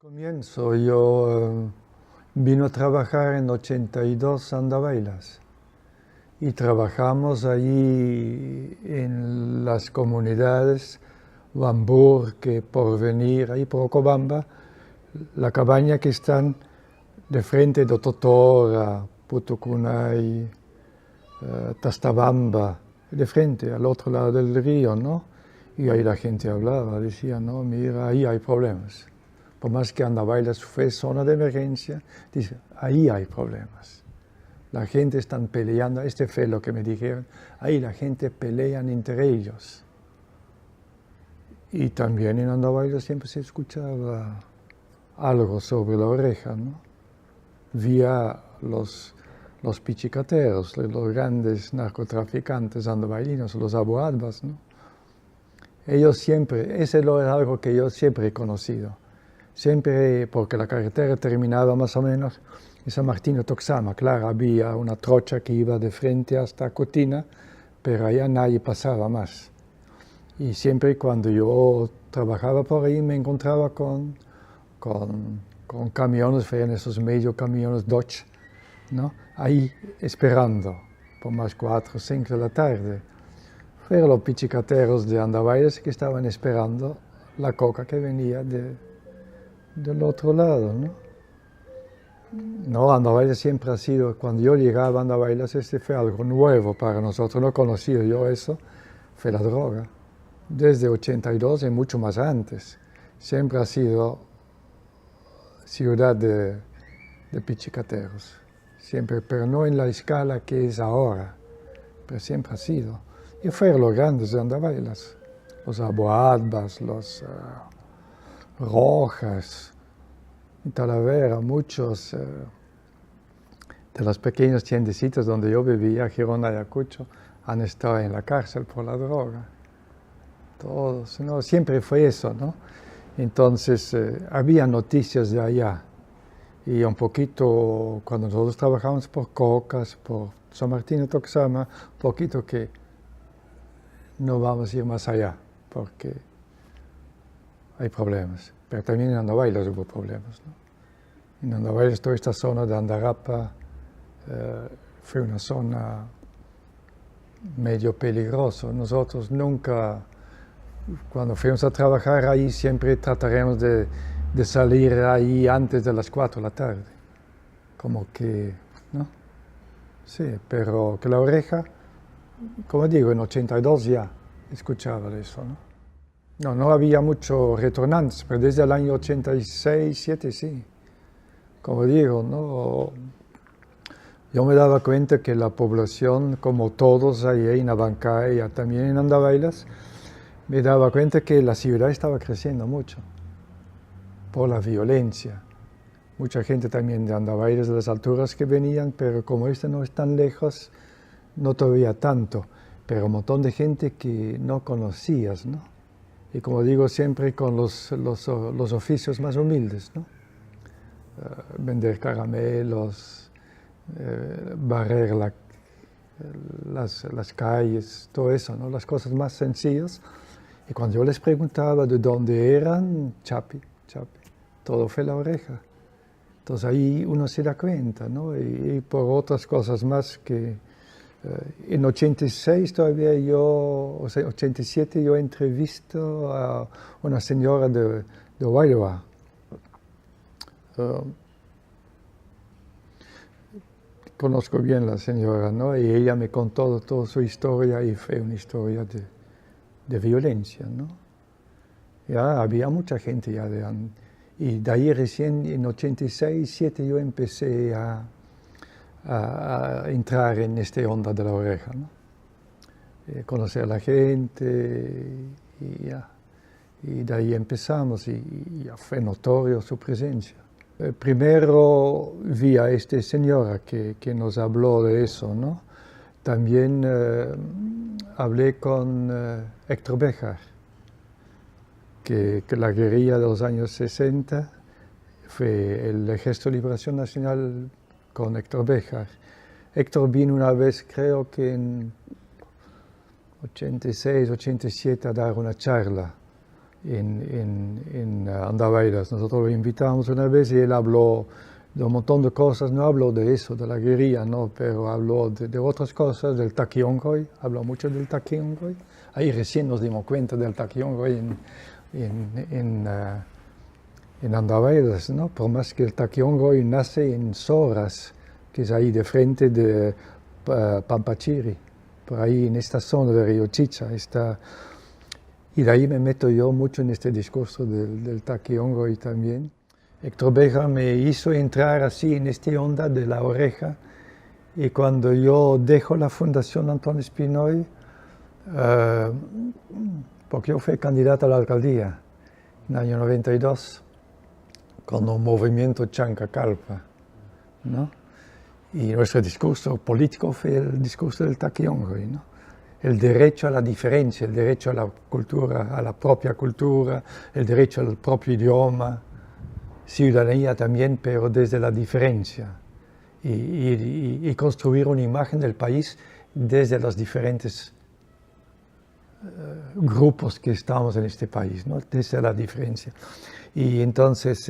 Comienzo, yo vino a trabajar en 82 Andavailas y trabajamos allí en las comunidades Bamburque, Porvenir, ahí por Ocobamba, la cabaña que están de frente de Totora, Putucunay, Tastabamba, de frente, al otro lado del río, ¿no? Y ahí la gente hablaba, decía, no, mira, ahí hay problemas. Por más que Andavailas fue zona de emergencia, dice, ahí hay problemas. La gente está peleando, este fue lo que me dijeron, ahí la gente pelean entre ellos. Y también en Andavailas siempre se escuchaba algo sobre la oreja, ¿no? Vía los pichicateros, los grandes narcotraficantes andabailinos, los aboadbas, ¿no? Ellos siempre, ese es algo que yo siempre he conocido. Siempre, porque la carretera terminaba más o menos en San Martín de Toxama. Claro, había una trocha que iba de frente hasta Cotina, pero allá nadie pasaba más. Y siempre cuando yo trabajaba por ahí me encontraba con camiones, veían esos medio camiones Dodge, ¿no? Ahí esperando, por más 4 o 5 de la tarde. Fueron los pichicateros de Andavailas que estaban esperando la coca que venía del otro lado, ¿no? No, Andavailas siempre ha sido, cuando yo llegaba a Andavailas, fue algo nuevo para nosotros, no conocía yo eso, fue la droga. Desde 82 y mucho más antes, siempre ha sido ciudad de pichicateros, siempre, pero no en la escala que es ahora, pero siempre ha sido. Y fueron los grandes de Andavailas, los aboadbas, los Rojas, Talavera, muchos de las pequeñas tiendecitas donde yo vivía, Girón, Ayacucho, han estado en la cárcel por la droga. Todos, ¿no? Siempre fue eso, ¿no? Entonces, había noticias de allá. Y un poquito, cuando nosotros trabajamos por Cocas, por San Martín de Toxama, un poquito que no vamos a ir más allá, porque hay problemas. Pero también en Andavailas hubo problemas, ¿no? En Andavailas, toda esta zona de Andarapa fue una zona medio peligrosa. Nosotros nunca, cuando fuimos a trabajar ahí, siempre trataremos de salir ahí antes de las 4 de la tarde. Como que, ¿no? Sí, pero que la oreja, como digo, en 82 ya escuchaba de eso, ¿no? No había mucho retornantes, pero desde el año 86, 7 sí. Como digo, ¿no? Yo me daba cuenta que la población, como todos ahí en Abancay, también en Andavailas, me daba cuenta que la ciudad estaba creciendo mucho por la violencia. Mucha gente también de Andavailas, de las alturas que venían, pero como no es tan lejos, no todavía tanto, pero un montón de gente que no conocías, ¿no? Y como digo siempre, con los oficios más humildes, ¿no? Vender caramelos, barrer las calles, todo eso, ¿no? Las cosas más sencillas. Y cuando yo les preguntaba de dónde eran, Chapi, todo fue la oreja. Entonces ahí uno se da cuenta, ¿no? Y por otras cosas más que en 86 todavía o sea, 87 yo entrevisto a una señora de Huayua. Conozco bien la señora, ¿no? Y ella me contó toda su historia y fue una historia de violencia, ¿no? Ya había mucha gente ya y de ahí recién en 86, 7 yo empecé a entrar en esta onda de la oreja, ¿no? Conocer a la gente y de ahí empezamos y ya fue notorio su presencia. Primero vi a esta señora que nos habló de eso, ¿no? También hablé con Héctor Béjar, que la guerrilla de los años 60 fue el Ejército de Liberación Nacional con Héctor Béjar. Héctor vino una vez, creo que en 86, 87, a dar una charla en Andaveiras. Nosotros lo invitamos una vez y él habló de un montón de cosas, no habló de eso, de la guerrilla, no, pero habló de otras cosas, del Taquiongoi, habló mucho del Taquiongoi. Ahí recién nos dimos cuenta del Taquiongoi en Andaveiras, ¿no? Por más que el Taquiongoi nace en Soras, que es ahí de frente de Pampachiri, por ahí en esta zona de Río Chicha. Y de ahí me meto yo mucho en este discurso del Taquiongoi también. Héctor Bejar me hizo entrar así en esta onda de la oreja, y cuando yo dejo la Fundación Antón Espinoy, porque yo fui candidato a la alcaldía en el año 92, con un movimiento Chancacalpa, ¿no? Y nuestro discurso político fue el discurso del Taquiongoi, ¿no? El derecho a la diferencia, el derecho a la cultura, a la propia cultura, el derecho al propio idioma, ciudadanía también, pero desde la diferencia, y construir una imagen del país desde los diferentes grupos que estamos en este país, ¿no? Desde la diferencia. Y entonces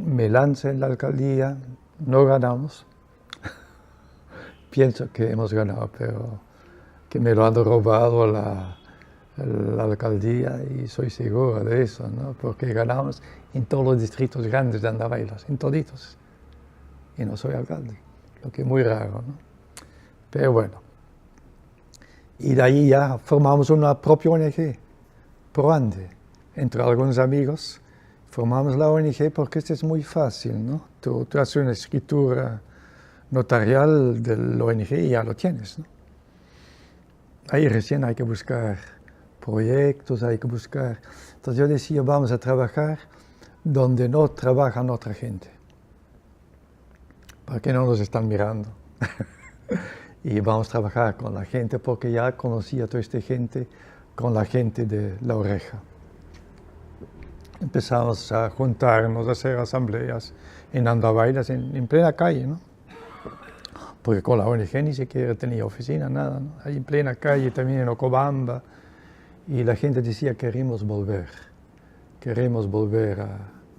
me lancé en la alcaldía, no ganamos, pienso que hemos ganado, pero que me lo han robado la alcaldía, y soy seguro de eso, ¿no? Porque ganamos en todos los distritos grandes de Andaveiras, en toditos, y no soy alcalde, lo que es muy raro, ¿no? Pero bueno, y de ahí ya formamos una propia ONG, Proande, entre algunos amigos, formamos la ONG porque esto es muy fácil, ¿no? Tú haces una escritura notarial de la ONG y ya lo tienes, ¿no? Ahí recién hay que buscar proyectos, hay que buscar. Entonces yo decía, vamos a trabajar donde no trabajan otra gente, para que no nos están mirando. Y vamos a trabajar con la gente, porque ya conocía a toda esta gente, con la gente de la oreja. Empezamos a juntarnos, a hacer asambleas en Andaveiras, en plena calle, ¿no? Porque con la ONG ni siquiera tenía oficina, nada, ¿no? Ahí en plena calle, también en Ocobamba, y la gente decía, queremos volver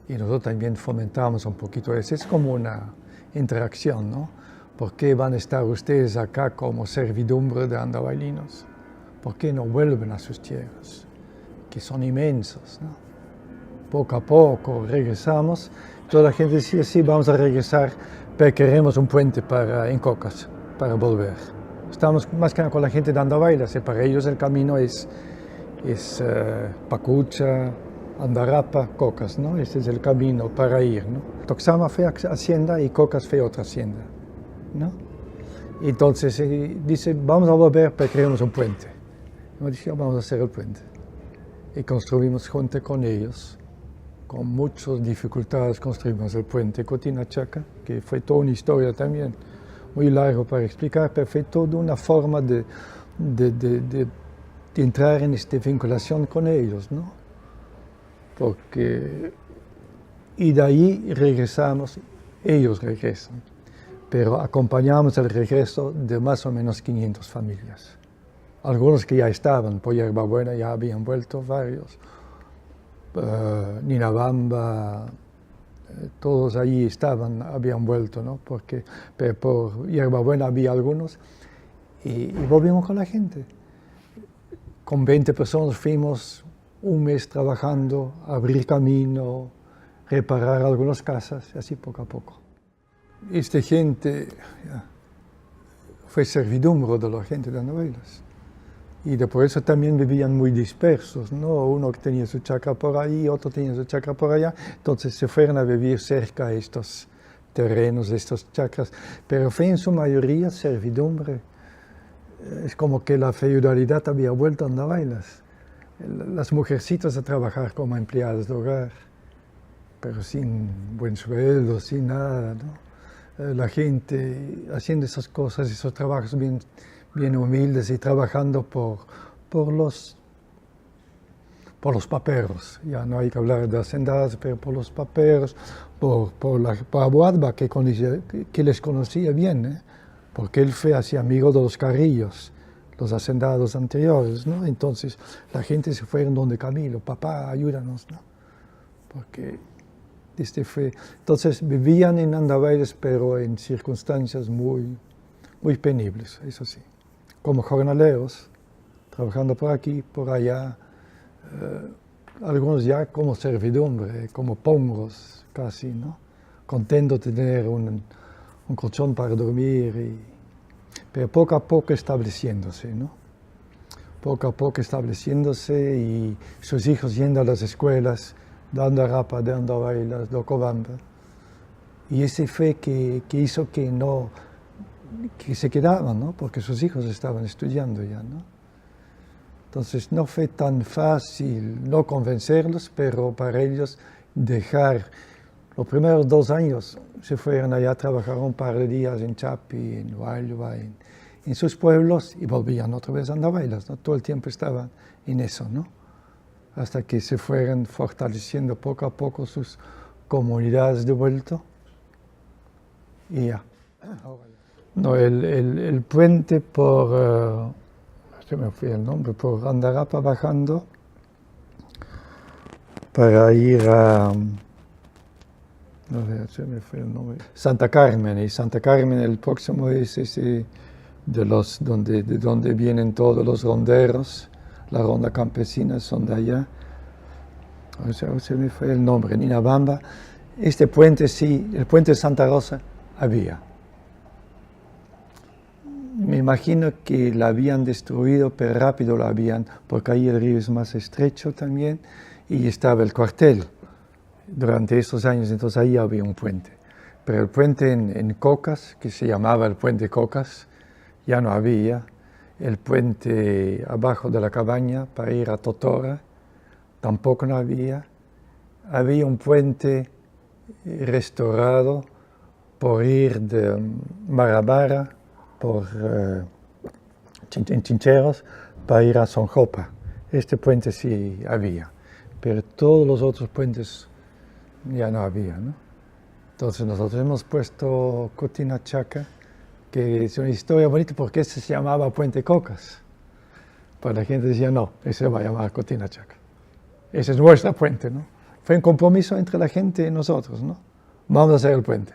y nosotros también fomentamos un poquito eso. Es como una interacción, ¿no? ¿Por qué van a estar ustedes acá como servidumbre de andahuaylinos? ¿Por qué no vuelven a sus tierras, que son inmensas, ¿no? Poco a poco regresamos. Toda la gente decía, sí, vamos a regresar, pero queremos un puente en Cocas, para volver. Estamos más que nada con la gente de Andaveiras, y para ellos el camino es Pacucha, Andarapa, Cocas, ¿no? Este es el camino para ir, ¿no? Toxama fue hacienda y Cocas fue otra hacienda, ¿no? Entonces dice, vamos a volver, pero queremos un puente. Y me dije, vamos a hacer el puente. Y construimos junto con ellos, con muchas dificultades, construimos el puente Cotinachaca, que fue toda una historia también, muy largo para explicar, pero fue toda una forma de entrar en esta vinculación con ellos, ¿no? Porque, y de ahí regresamos, ellos regresan, pero acompañamos el regreso de más o menos 500 familias. Algunos que ya estaban, por Hierbabuena ya habían vuelto varios, Ninabamba, todos allí estaban, habían vuelto, ¿no? Porque por Hierbabuena había algunos, y volvimos con la gente. Con 20 personas fuimos un mes trabajando, abrir camino, reparar algunas casas, así poco a poco. Esta gente fue servidumbre de la gente de Andaveiras. Y por eso también vivían muy dispersos, ¿no? Uno que tenía su chacra por ahí, otro tenía su chacra por allá, entonces se fueron a vivir cerca de estos terrenos, de estos chacras, pero fue en su mayoría servidumbre. Es como que la feudalidad había vuelto a Andaveiras. Las mujercitas a trabajar como empleadas de hogar, pero sin buen sueldo, sin nada, ¿no? La gente haciendo esas cosas, esos trabajos bien humildes y trabajando por los paperos. Ya no hay que hablar de hacendadas, pero por los paperos, por Abuadba, que les conocía bien, ¿eh? Porque él fue así amigo de los Carrillos, los hacendados anteriores, ¿no? Entonces la gente se fueron donde Camilo, papá, ayúdanos, ¿no? Porque entonces vivían en Andaveiras, pero en circunstancias muy penibles, eso sí. Como jornaleros, trabajando por aquí, por allá, algunos ya como servidumbre, como pongos casi, ¿no? Contento de tener un colchón para dormir, pero poco a poco estableciéndose, ¿no? Poco a poco estableciéndose y sus hijos yendo a las escuelas, de Andarapa, de Andaveiras, de Ocobamba. Y ese fue que hizo que se quedaban, ¿no? Porque sus hijos estaban estudiando ya, ¿no? Entonces no fue tan fácil no convencerlos, pero para ellos dejar los primeros 2 años se fueron allá a trabajar un par de días en Chapi, en Huayllua, en sus pueblos y volvían otra vez a Andaveiras, ¿no? Todo el tiempo estaban en eso, ¿no? Hasta que se fueron fortaleciendo poco a poco sus comunidades de vuelta y ya. No, el puente por, se me fue el nombre, por Andarapa bajando para ir a, no sé, se me fue el nombre, Santa Carmen, y Santa Carmen el próximo es ese de donde vienen todos los ronderos, la ronda campesina son de allá, o sea, se me fue el nombre, en Inabamba, este puente sí, el puente de Santa Rosa había. Me imagino que la habían destruido, pero rápido la habían, porque ahí el río es más estrecho también, y estaba el cuartel durante estos años, entonces ahí había un puente. Pero el puente en Cocas, que se llamaba el puente Cocas, ya no había. El puente abajo de la cabaña para ir a Totora, tampoco no había. Había un puente restaurado por ir de Marabara, en Chincheros, para ir a Sonjopa. Este puente sí había, pero todos los otros puentes ya no había, ¿no? Entonces nosotros hemos puesto Cotinachaca, que es una historia bonita porque ese se llamaba Puente Cocas. Pero la gente decía, no, ese va a llamar Cotinachaca. Ese es nuestro puente, ¿no? Fue un compromiso entre la gente y nosotros, ¿no? Vamos a hacer el puente.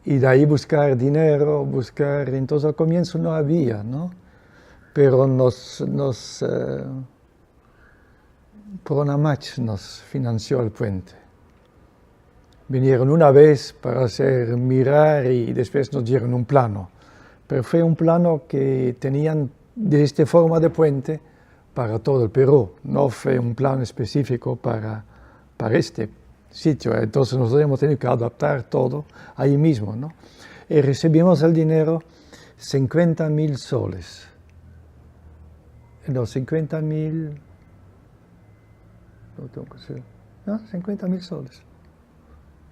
Y de ahí buscar dinero, entonces al comienzo no había, ¿no? Pero Pronamach nos financió el puente. Vinieron una vez para hacer mirar y después nos dieron un plano. Pero fue un plano que tenían de esta forma de puente para todo el Perú. No fue un plano específico para este sitio. Entonces nosotros hemos tenido que adaptar todo ahí mismo, ¿no? Y recibimos el dinero, 50.000 soles. No, 50.000... No tengo que ser... No, 50.000 soles.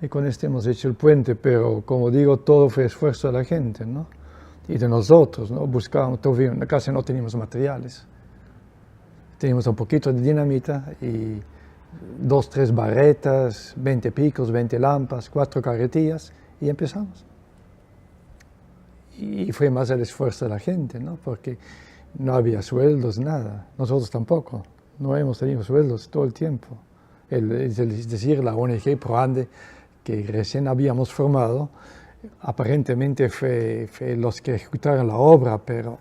Y con este hemos hecho el puente, pero como digo, todo fue esfuerzo de la gente, ¿no? Y de nosotros, ¿no? Buscábamos, casi no teníamos materiales. Teníamos un poquito de dinamita y 2, 3 barretas, 20 picos, 20 lampas, 4 carretillas y empezamos. Y fue más el esfuerzo de la gente, ¿no? Porque no había sueldos, nada. Nosotros tampoco. No hemos tenido sueldos todo el tiempo. Es decir, la ONG ProAnde, que recién habíamos formado, aparentemente fue los que ejecutaron la obra, pero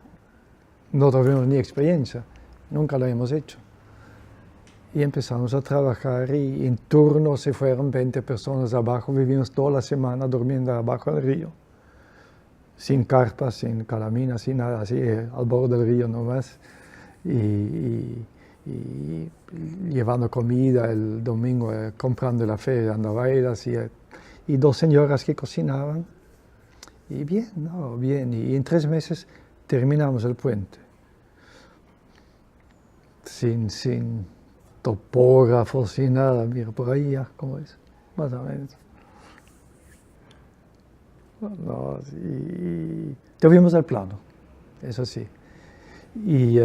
no tuvimos ni experiencia, nunca lo hemos hecho. Y empezamos a trabajar y en turno se fueron 20 personas abajo, vivimos toda la semana durmiendo abajo del río, sin carpas, sin calaminas, sin nada, así al borde del río nomás. Y llevando comida el domingo, comprando la feria de Andaveiras y 2 señoras que cocinaban. Y bien, ¿no? Bien. Y en 3 meses terminamos el puente. Sin topógrafos, sin nada. Mira, por ahí ya, ¿cómo es? Más o menos. No, y tuvimos el plano, eso sí. Y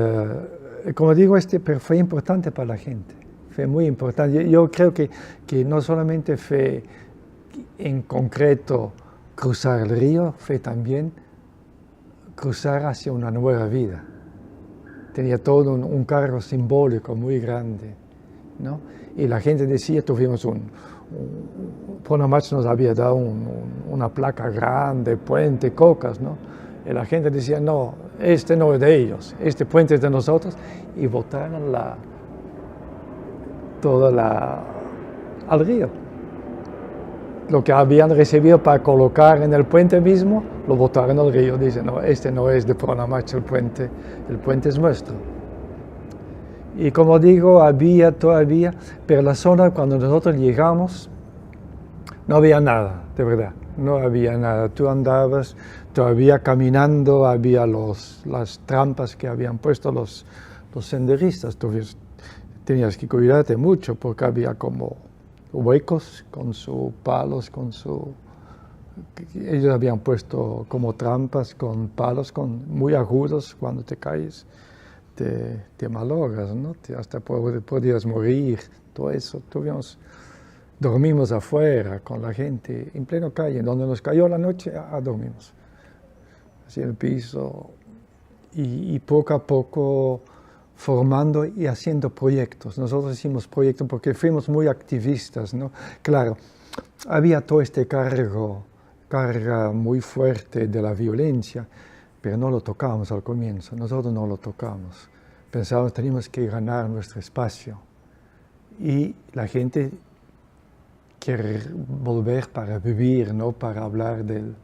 como digo, pero fue importante para la gente, fue muy importante. Yo creo que no solamente fue en concreto cruzar el río, fue también cruzar hacia una nueva vida. Tenía todo un cargo simbólico muy grande, ¿no? Y la gente decía, tuvimos Pronamach nos había dado una placa grande, puente, cocas, ¿no? Y la gente decía, no, este no es de ellos, este puente es de nosotros, y botaron al río. Lo que habían recibido para colocar en el puente mismo, lo botaron al río. Dicen, no, este no es de Pronamach el puente es nuestro. Y como digo, había todavía, pero la zona cuando nosotros llegamos, no había nada, de verdad, no había nada. Tú andabas todavía caminando, había las trampas que habían puesto los senderistas. Tenías que cuidarte mucho porque había como huecos con sus palos, ellos habían puesto como trampas con palos muy agudos. Cuando te caes te malogras, ¿no? Hasta podías morir, todo eso. Dormimos afuera con la gente, en pleno calle, donde nos cayó la noche, dormimos. Así en el piso, y poco a poco formando y haciendo proyectos. Nosotros hicimos proyectos porque fuimos muy activistas, ¿no? Claro, había todo este carga muy fuerte de la violencia, pero no lo tocamos al comienzo, nosotros no lo tocamos. Pensábamos que teníamos que ganar nuestro espacio. Y la gente quiere volver para vivir, no para hablar del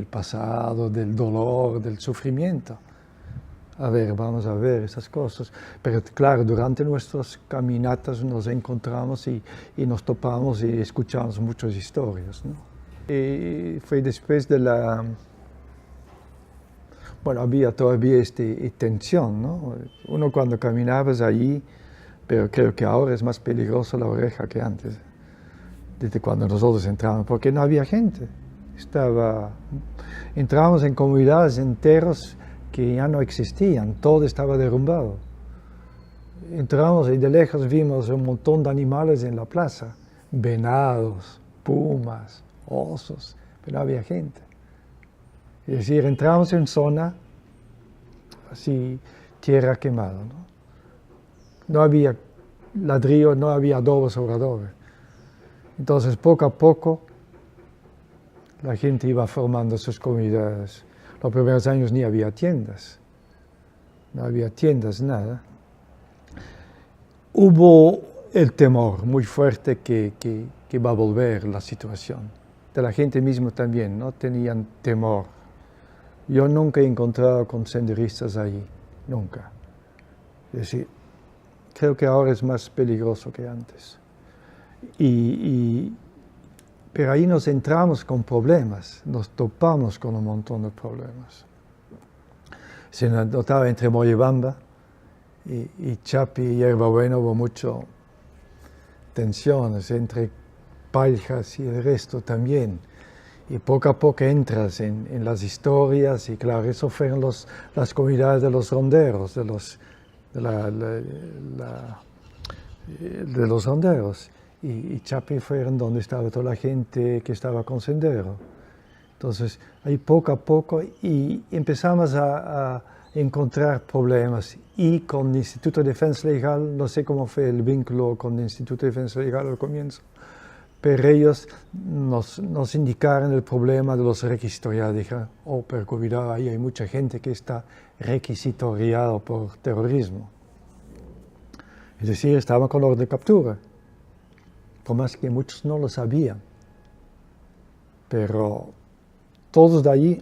pasado, del dolor, del sufrimiento. A ver, vamos a ver esas cosas. Pero claro, durante nuestras caminatas nos encontramos y nos topamos y escuchamos muchas historias, ¿no? Y fue después de bueno, había todavía tensión, ¿no? Uno cuando caminabas allí, pero creo que ahora es más peligroso La Oreja que antes, desde cuando nosotros entramos, porque no había gente. Entramos en comunidades enteras que ya no existían, todo estaba derrumbado. Entramos y de lejos vimos un montón de animales en la plaza, venados, pumas, osos, pero no había gente. Es decir, entramos en zona así, tierra quemada, ¿no? No había ladrillo, no había adobe sobre adobe. Entonces, poco a poco, la gente iba formando sus comunidades. Los primeros años ni había tiendas, no había tiendas, nada. Hubo el temor muy fuerte que va a volver la situación. De la gente misma también, ¿no? Tenían temor. Yo nunca he encontrado con senderistas allí, nunca. Es decir, creo que ahora es más peligroso que antes. Pero ahí nos entramos con problemas, nos topamos con un montón de problemas. Se notaba entre Mollebamba y Chapi y Hierbabuena hubo muchas tensiones, entre Paljas y el resto también. Y poco a poco entras en las historias y claro, eso fueron las comunidades de los ronderos, de los ronderos. Y Chapi fueron donde estaba toda la gente que estaba con Sendero. Entonces, ahí poco a poco y empezamos a encontrar problemas. Y con el Instituto de Defensa Legal, no sé cómo fue el vínculo con el Instituto de Defensa Legal al comienzo, pero ellos nos indicaron el problema de los requisitoriados. Dijeron, pero cuidado, ahí hay mucha gente que está requisitoriada por terrorismo. Es decir, estaban con orden de captura. Por más que muchos no lo sabían. Pero todos de allí,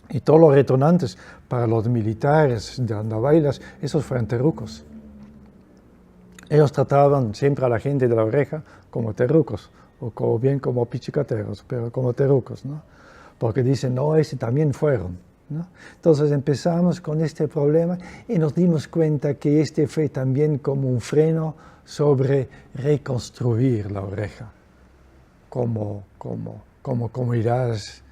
y todos los retornantes para los militares de Andavailas, esos fueron terrucos. Ellos trataban siempre a la gente de La Oreja como terrucos, o bien como pichicateros, pero como terrucos, ¿no? Porque dicen, no, ese también fueron, ¿no? Entonces empezamos con este problema y nos dimos cuenta que este fue también como un freno sobre reconstruir La Oreja como comunidades,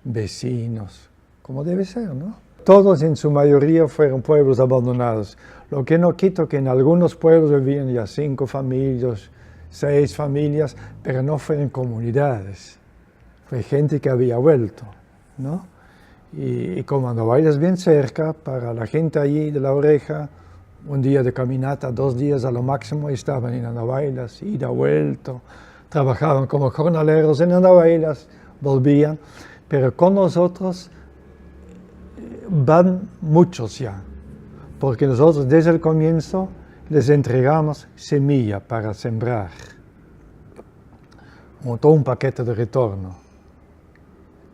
vecinos, como debe ser, ¿no? Todos en su mayoría fueron pueblos abandonados, lo que no quito que en algunos pueblos vivían ya 5 familias, 6 familias, pero no fueron comunidades, fue gente que había vuelto, ¿no? Y como Andahuaylas es bien cerca, para la gente allí de La Oreja, un día de caminata, 2 días a lo máximo, estaban en Andahuaylas, ida, vuelto, trabajaban como jornaleros en Andahuaylas, volvían, pero con nosotros van muchos ya, porque nosotros desde el comienzo les entregamos semilla para sembrar, todo un paquete de retorno,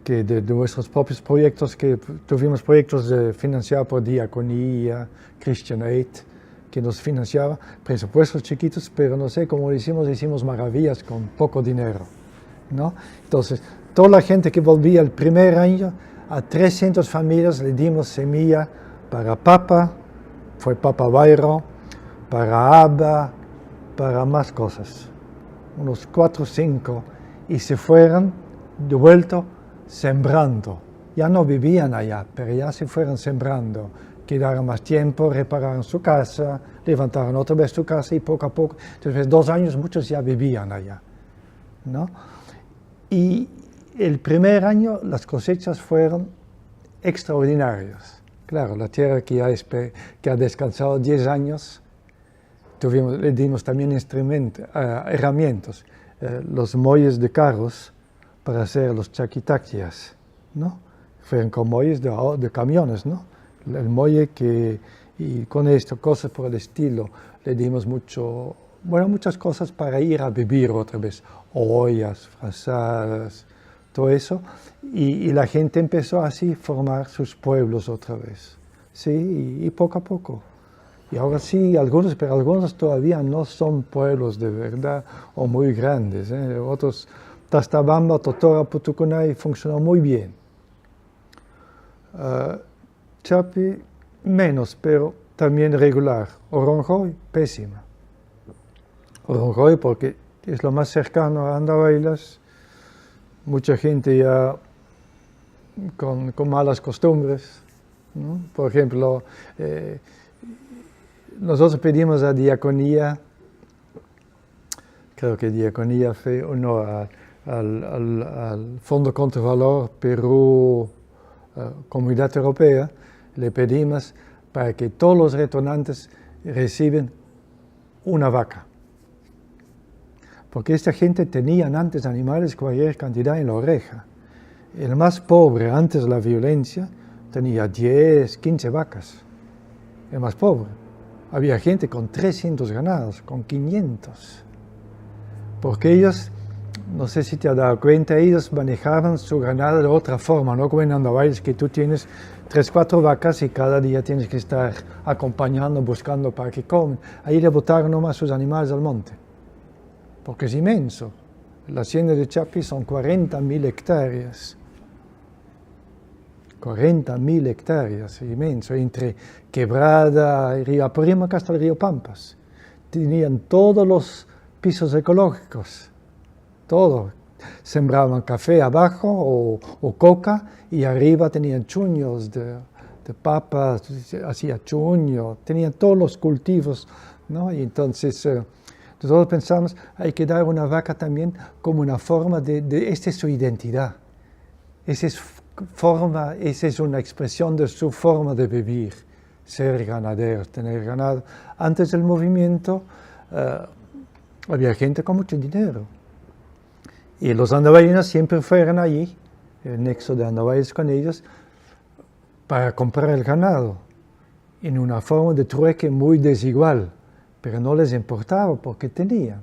que de nuestros propios proyectos, que tuvimos proyectos financiados por Diaconía, Christian Aid, que nos financiaba, presupuestos chiquitos, pero no sé cómo lo hicimos maravillas con poco dinero, ¿no? Entonces, toda la gente que volvía el primer año, a 300 familias le dimos semilla para papa, fue papa bairo, para haba, para más cosas, unos 4 o 5, y se fueron de vuelta sembrando. Ya no vivían allá, pero ya se fueron sembrando, quedaron más tiempo, repararon su casa, levantaron otra vez su casa y poco a poco, después de 2 años muchos ya vivían allá, ¿no? Y el primer año las cosechas fueron extraordinarias. Claro, la tierra que ha descansado 10 años, le dimos también herramientas, los muelles de carros para hacer los chaquitaquias, ¿no? Fueron con muelles de camiones, ¿no? El muelle y con esto, cosas por el estilo, le dimos muchas cosas para ir a vivir otra vez, ollas, frazadas, todo eso, y la gente empezó así a formar sus pueblos otra vez, sí, y poco a poco. Y ahora sí, pero algunos todavía no son pueblos de verdad o muy grandes, Otros, Tastabamba, Totora, Putucunay funcionó muy bien. Chapi menos, pero también regular. Oronjoy, pésima. Oronjoy porque es lo más cercano a Andahuaylas, mucha gente ya con malas costumbres, ¿no? Por ejemplo, nosotros pedimos a Diaconía, creo que Diaconía fue al Fondo Contravalor Perú, Comunidad Europea, le pedimos para que todos los retornantes reciben una vaca. Porque esta gente tenían antes animales cualquier cantidad en La Oreja. El más pobre, antes de la violencia, tenía 10, 15 vacas. El más pobre. Había gente con 300 ganados, con 500. Porque ellos, no sé si te has dado cuenta, ellos manejaban su ganado de otra forma, no como en Andahuaylas, que tú tienes 3, 4 vacas y cada día tienes que estar acompañando, buscando para que comen. Ahí le botaron nomás sus animales al monte, porque es inmenso. La hacienda de Chapi son 40.000 hectáreas. 40.000 hectáreas, inmenso, entre Quebrada y Río Apurímac hasta el río Pampas. Tenían todos los pisos ecológicos, todo. Sembraban café abajo o coca y arriba tenían chuños de papas, hacía chuño, tenían todos los cultivos, ¿no? Y entonces nosotros pensamos, hay que dar una vaca también como una forma esta es su identidad, esa es una expresión de su forma de vivir, ser ganaderos, tener ganado. Antes del movimiento había gente con mucho dinero. Y los andahuaylas siempre fueron allí, el nexo de Andahuaylas con ellos, para comprar el ganado, en una forma de trueque muy desigual, pero no les importaba porque tenían.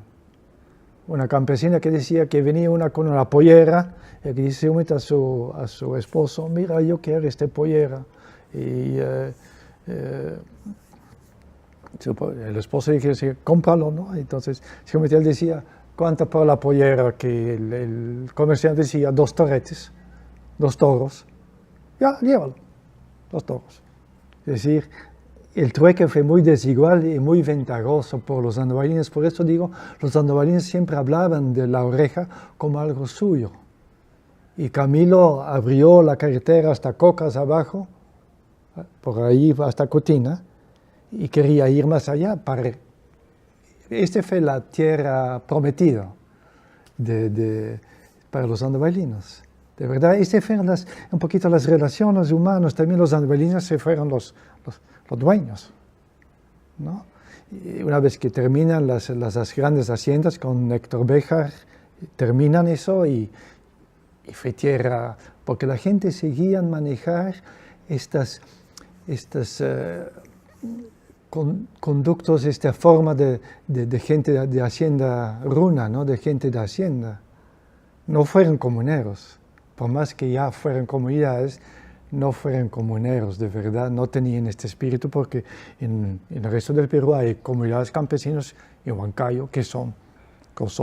Una campesina que decía que venía una con una pollera, y que dice a su esposo, mira, yo quiero esta pollera. Y el esposo dice, cómpralo, ¿no? Entonces, él decía, ¿cuánto por la pollera? Que el comerciante decía 2 torretes, 2 toros. Ya, llévalo, 2 toros. Es decir, el trueque fue muy desigual y muy ventajoso por los andahuaylas. Por eso digo, los andahuaylas siempre hablaban de La Oreja como algo suyo. Y Camilo abrió la carretera hasta Cocas abajo, por ahí hasta Cotina, y quería ir más allá. Esta fue la tierra prometida para los andahuaylinos. De verdad, fueron un poquito las relaciones humanas, también los andavelinos se fueron los dueños, ¿no? Y una vez que terminan las grandes haciendas con Héctor Béjar, terminan eso y fue tierra, porque la gente seguía manejar estas conductos, esta forma de gente de hacienda runa, ¿no? De gente de hacienda. No fueron comuneros. Por más que ya fueran comunidades, no fueron comuneros, de verdad, no tenían este espíritu, porque en el resto del Perú hay comunidades campesinos en Huancayo que son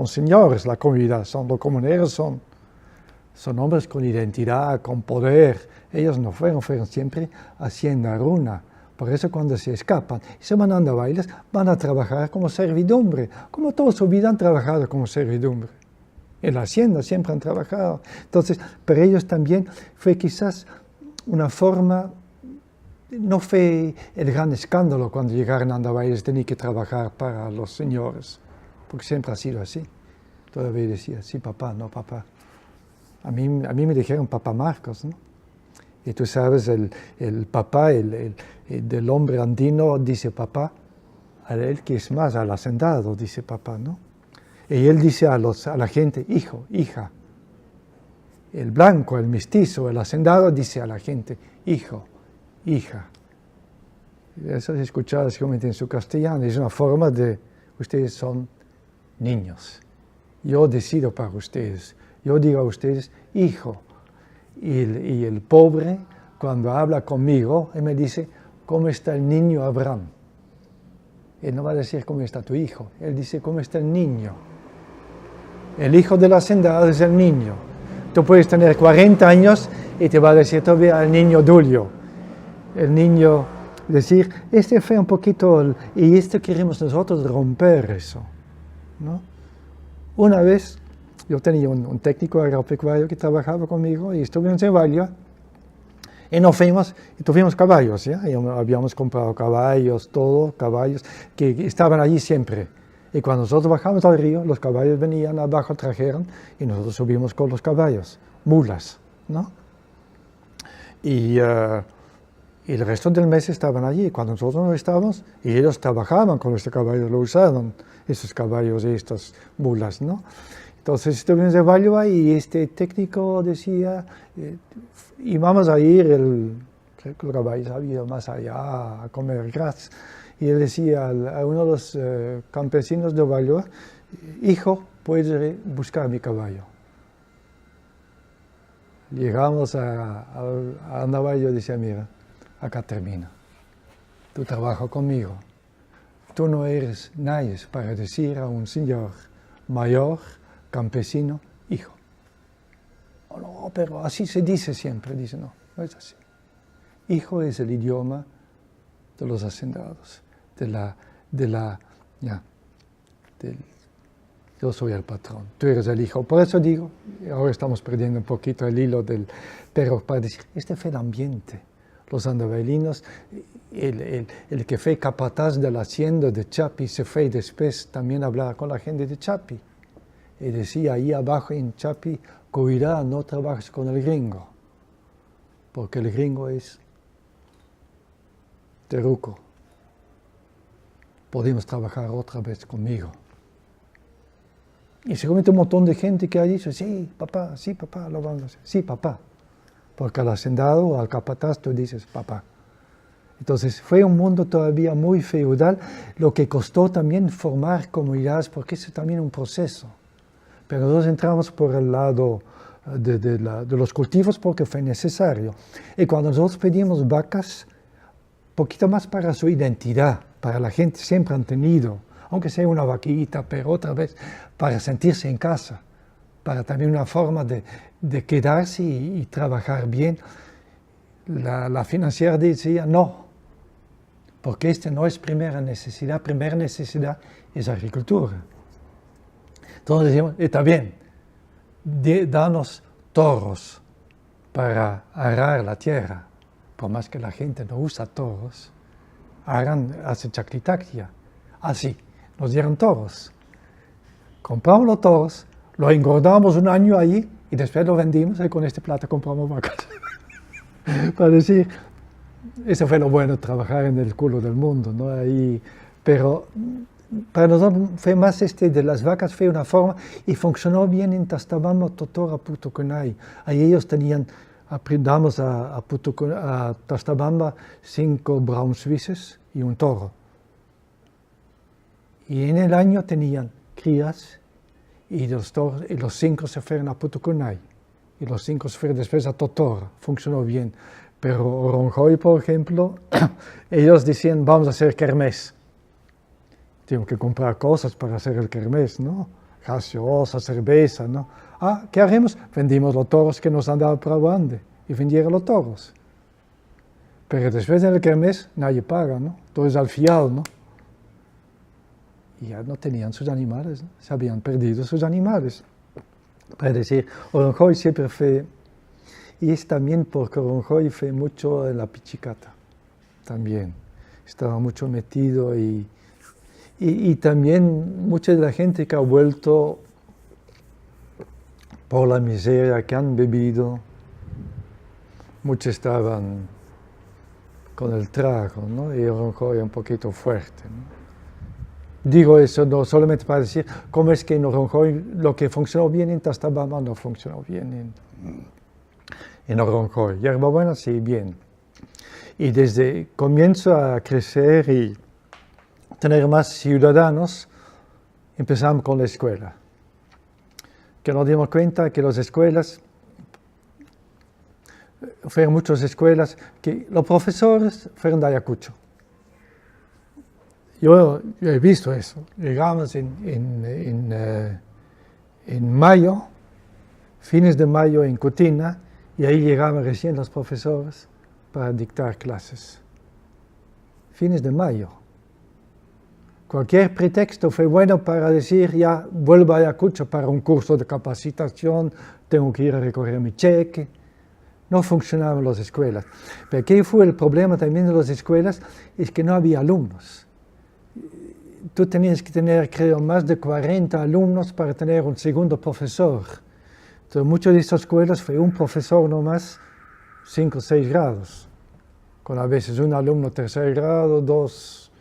señores, la comunidad, los comuneros son hombres con identidad, con poder. Ellos no fueron siempre hacienda runa. Por eso cuando se escapan y se van a andavailas, van a trabajar como servidumbre, como toda su vida han trabajado como servidumbre. En la hacienda siempre han trabajado. Entonces, para ellos también fue quizás una forma, no fue el gran escándalo cuando llegaron a andavailas, tenían que trabajar para los señores, porque siempre ha sido así. Todavía decía, sí papá, no papá. A mí me dijeron papá Marcos, ¿no? Y tú sabes, el papá, del hombre andino dice papá, a él que es más, al hacendado dice papá, ¿no? Y él dice a la gente, hijo, hija. El blanco, el mestizo, el hacendado dice a la gente, hijo, hija. Eso es escuchado seguramente en su castellano, es una forma de, ustedes son niños. Yo decido para ustedes, yo digo a ustedes, hijo. Y el pobre, cuando habla conmigo, él me dice, ¿cómo está el niño Abraham? Él no va a decir cómo está tu hijo, él dice cómo está el niño. El hijo del hacendado es el niño. Tú puedes tener 40 años y te va a decir todavía el niño Dulio. El niño, decir, fue un poquito, y queremos nosotros romper eso, ¿no? Una vez, yo tenía un técnico agropecuario que trabajaba conmigo y estuvimos en Valle y nos fuimos y tuvimos caballos, ¿ya? Y habíamos comprado caballos, caballos que estaban allí siempre. Y cuando nosotros bajamos al río, los caballos venían abajo, trajeron, y nosotros subimos con los caballos, mulas, ¿no? Y el resto del mes estaban allí. Cuando nosotros no estábamos, y ellos trabajaban con este caballo, lo usaban, esos caballos y estas mulas, ¿no? Entonces estuvimos en Valloa y este técnico decía, y vamos a ir, creo que los caballos habían ido más allá a comer gras. Y él decía a uno de los campesinos de Valloa, hijo, puedes buscar mi caballo. Llegamos a Andavallo y decía, mira, acá termina. Tu trabajo conmigo. Tú no eres nadie para decir a un señor mayor, campesino, hijo. Oh, no, pero así se dice siempre. Dice, no, no es así. Hijo es el idioma de los hacendados. Yo soy el patrón, tú eres el hijo. Por eso digo, ahora estamos perdiendo un poquito el hilo pero para decir, fue el ambiente. Los andavelinos, el que fue capataz de la hacienda de Chapi se fue después también a hablar con la gente de Chapi. Y decía, ahí abajo en Chapi, cuidado, no trabajes con el gringo, porque el gringo es terruco. Podemos trabajar otra vez conmigo. Y seguramente un montón de gente que ha dicho, sí, papá, lo vamos a hacer. Sí, papá. Porque al hacendado o al capataz tú dices, papá. Entonces fue un mundo todavía muy feudal, lo que costó también formar comunidades, porque es también un proceso. Pero nosotros entramos por el lado de los cultivos porque fue necesario. Y cuando nosotros pedimos vacas, poquito más para su identidad, para la gente siempre han tenido, aunque sea una vaquita, pero otra vez para sentirse en casa, para también una forma de quedarse y trabajar bien. La financiera decía no, porque no es primera necesidad es agricultura. Entonces decimos, está bien, danos toros para arar la tierra. Por más que la gente no usa toros, hace chaclitactia. Así, nos dieron toros. Compramos los toros, los engordamos un año allí y después lo vendimos y con esta plata compramos vacas. Para decir, eso fue lo bueno de trabajar en el culo del mundo, ¿no? Ahí, pero para nosotros fue más de las vacas, fue una forma, y funcionó bien en Tastabamba, Totora, Putucunay. Ahí ellos tenían, damos a Tastabamba 5 brown suizes y un toro. Y en el año tenían crías, y los 5 se fueron a Putucunay, y los 5 se fueron después a Totora, funcionó bien. Pero Oronjoy, por ejemplo, ellos decían, vamos a hacer kermés. Tengo que comprar cosas para hacer el kermés, ¿no? Gaseosa, cerveza, ¿no? Ah, ¿qué haremos? Vendimos los toros que nos andaban probando y vendieron los toros. Pero después del kermés nadie paga, ¿no? Todo es al fiado, ¿no? Y ya no tenían sus animales, ¿no? Se habían perdido sus animales. Para decir, Oronjoy siempre fue, y es también porque Oronjoy fue mucho en la pichicata, también. Estaba mucho metido y también mucha de la gente que ha vuelto por la miseria que han bebido, muchos estaban con el trago, ¿no? Y Oronjoy un poquito fuerte, ¿no? Digo eso no solamente para decir cómo es que en Oronjoy lo que funcionó bien en Tastabamba no funcionó bien en Oronjoy. Hierbabuena sí, bien. Y desde comienzo a crecer y tener más ciudadanos, empezamos con la escuela. Que nos dimos cuenta que las escuelas, fueron muchas escuelas, que los profesores fueron de Ayacucho. Yo he visto eso. Llegamos en mayo, fines de mayo en Cutina, y ahí llegaban recién los profesores para dictar clases. Fines de mayo. Cualquier pretexto fue bueno para decir, ya vuelvo a Ayacucho para un curso de capacitación, tengo que ir a recoger mi cheque. No funcionaban las escuelas. Pero ¿qué fue el problema también de las escuelas? Es que no había alumnos. Tú tenías que tener, creo, más de 40 alumnos para tener un segundo profesor. Entonces, muchas de estas escuelas fue un profesor nomás, 5 o 6 grados. Con a veces un alumno tercer grado, 2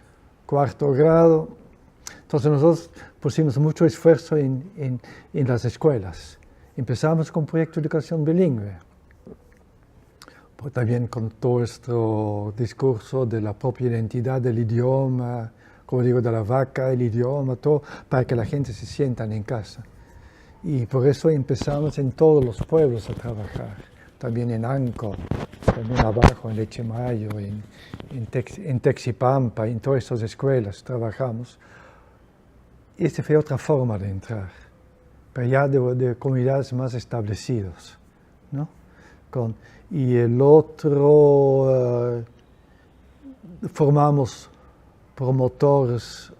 cuarto grado. Entonces nosotros pusimos mucho esfuerzo en las escuelas. Empezamos con un proyecto de educación bilingüe. Pero también con todo nuestro discurso de la propia identidad del idioma, como digo, de la vaca, el idioma, todo, para que la gente se sientan en casa. Y por eso empezamos en todos los pueblos a trabajar, también en Anco, también abajo, en Lechemayo, en Texipampa, en todas estas escuelas trabajamos. Esta fue otra forma de entrar, pero ya de comunidades más establecidas, ¿no? Y el otro, formamos promotores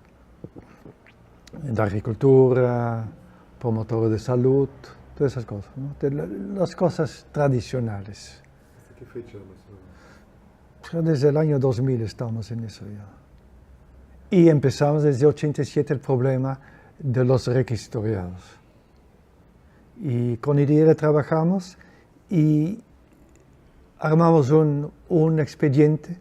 de agricultura, promotores de salud, todas esas cosas, ¿no? Las cosas tradicionales. ¿Hasta qué fecha más o menos? Desde el año 2000 estamos en eso ya. Y empezamos desde 87 el problema de los requisitoriados. Y con IDR trabajamos y armamos un expediente.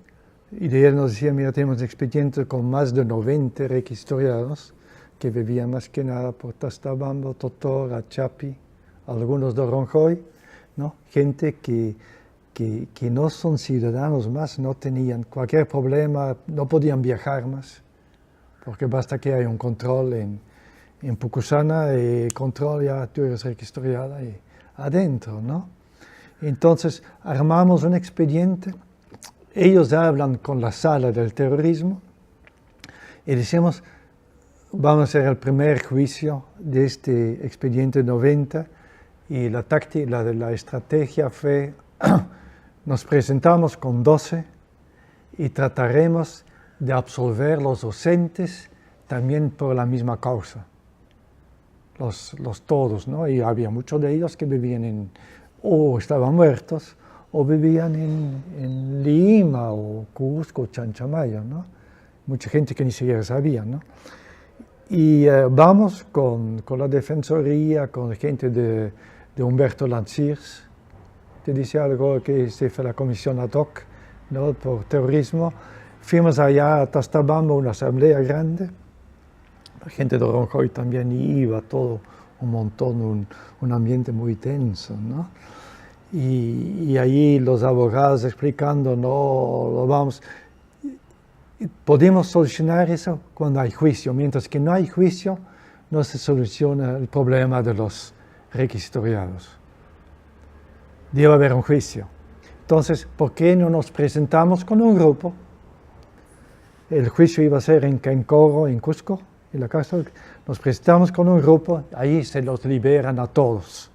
IDR nos decía, mira, tenemos un expediente con más de 90 requisitoriados que vivían más que nada por Tastabamba, Totora, Chapi, algunos de Oronjoy, ¿no? Gente que no son ciudadanos más, no tenían cualquier problema, no podían viajar más, porque basta que haya un control en Pucusana, y control ya tú eres requistoriada y adentro, ¿no? Entonces armamos un expediente, ellos hablan con la sala del terrorismo y decimos, vamos a hacer el primer juicio de este expediente 90 y la estrategia fue, nos presentamos con 12 y trataremos de absolver los docentes también por la misma causa, los todos, ¿no? Y había muchos de ellos que vivían o estaban muertos o vivían en Lima o Cusco, Chanchamayo, ¿no? Mucha gente que ni siquiera sabía, ¿no? Y vamos con la defensoría, con gente de de Humberto Lanciers. Te dice algo que se fue la comisión ad hoc, ¿no?, por terrorismo. Fuimos allá a Tastabamba, una asamblea grande. La gente de Oronjoy también iba, todo un montón, un ambiente muy tenso, ¿no? Y allí los abogados explicando, no, lo vamos... Podemos solucionar eso cuando hay juicio, mientras que no hay juicio, no se soluciona el problema de los requisitoriados. Debe haber un juicio. Entonces, ¿por qué no nos presentamos con un grupo? El juicio iba a ser en Quencoro, en Cusco, en la cárcel. Nos presentamos con un grupo, ahí se los liberan a todos,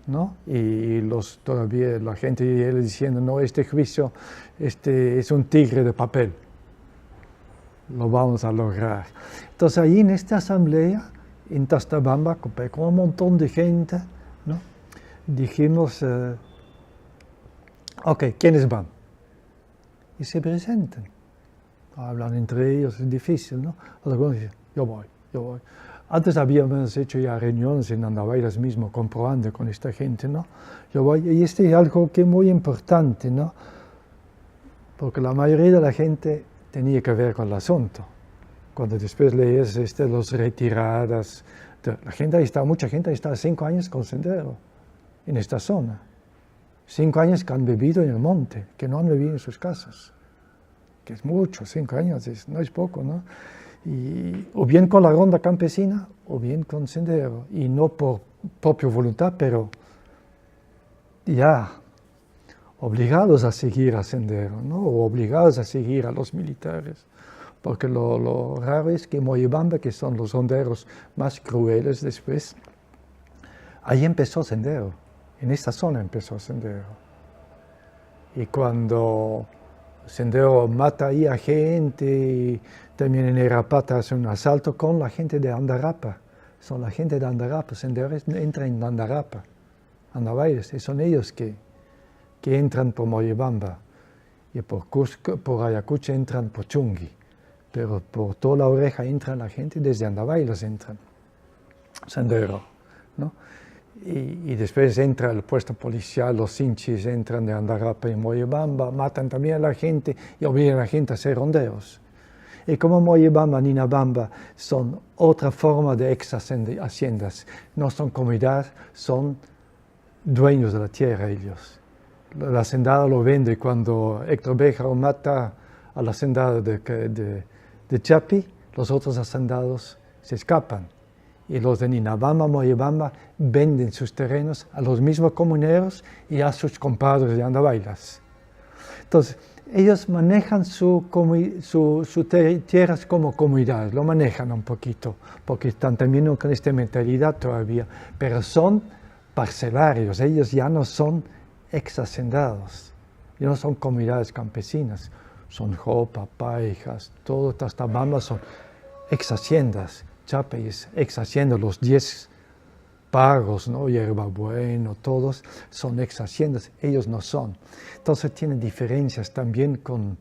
¿no? Y todavía la gente diciendo, no, este juicio es un tigre de papel. Lo vamos a lograr. Entonces ahí en esta asamblea, en Tastabamba, con un montón de gente, ¿no?, dijimos, ok, ¿quiénes van? Y se presentan. Hablan entre ellos, es difícil, ¿no? Algunos dicen, yo voy. Antes habíamos hecho ya reuniones en Andavailas mismo, comprobando con esta gente, ¿no? Yo voy, y es algo que es muy importante, ¿no? Porque la mayoría de la gente tenía que ver con el asunto. Cuando después lees los retiradas, mucha gente está 5 años con Sendero en esta zona. 5 años que han vivido en el monte, que no han vivido en sus casas. Que es mucho, 5 años, no es poco, ¿no? O bien con la ronda campesina, o bien con Sendero. Y no por propia voluntad, pero ya obligados a seguir a Sendero, ¿no? O obligados a seguir a los militares. Porque lo raro es que Moyobamba, que son los ronderos más crueles después, ahí empezó Sendero, en esta zona empezó Sendero. Y cuando Sendero mata ahí a gente, y también en Erapata hace un asalto con la gente de Andarapa. Son la gente de Andarapa, Sendero entra en Andarapa, Andavailas, y son ellos que entran por Moyobamba. Y por Cusco, por Ayacucho entran por Chungui. Pero por toda la oreja entra la gente, desde Andavailas entran, Sendero, ¿no? Y después entra el puesto policial, los hinchis entran de Andarapa y Moyobamba, matan también a la gente y obligan a la gente a hacer rondeos. Y como Moyobamba, Ninabamba son otra forma de ex-haciendas, no son comunidades, son dueños de la tierra ellos. La hacendada lo vende cuando Héctor Béjaro mata a la hacendada de Chapi, los otros hacendados se escapan. Y los de Ninabamba, Moyobamba venden sus terrenos a los mismos comuneros y a sus compadres de Andavailas. Entonces, ellos manejan sus tierras como comunidades, lo manejan un poquito, porque están también con esta mentalidad todavía, pero son parcelarios, ellos ya no son ex-hacendados, ya no son comunidades campesinas, son Jopa, Paijas, todo Tastabamba son ex-haciendas. Chape es ex-hacienda, los 10 pagos, ¿no? Hierbabueno, todos son ex-haciendas, ellos no son. Entonces tiene diferencias también con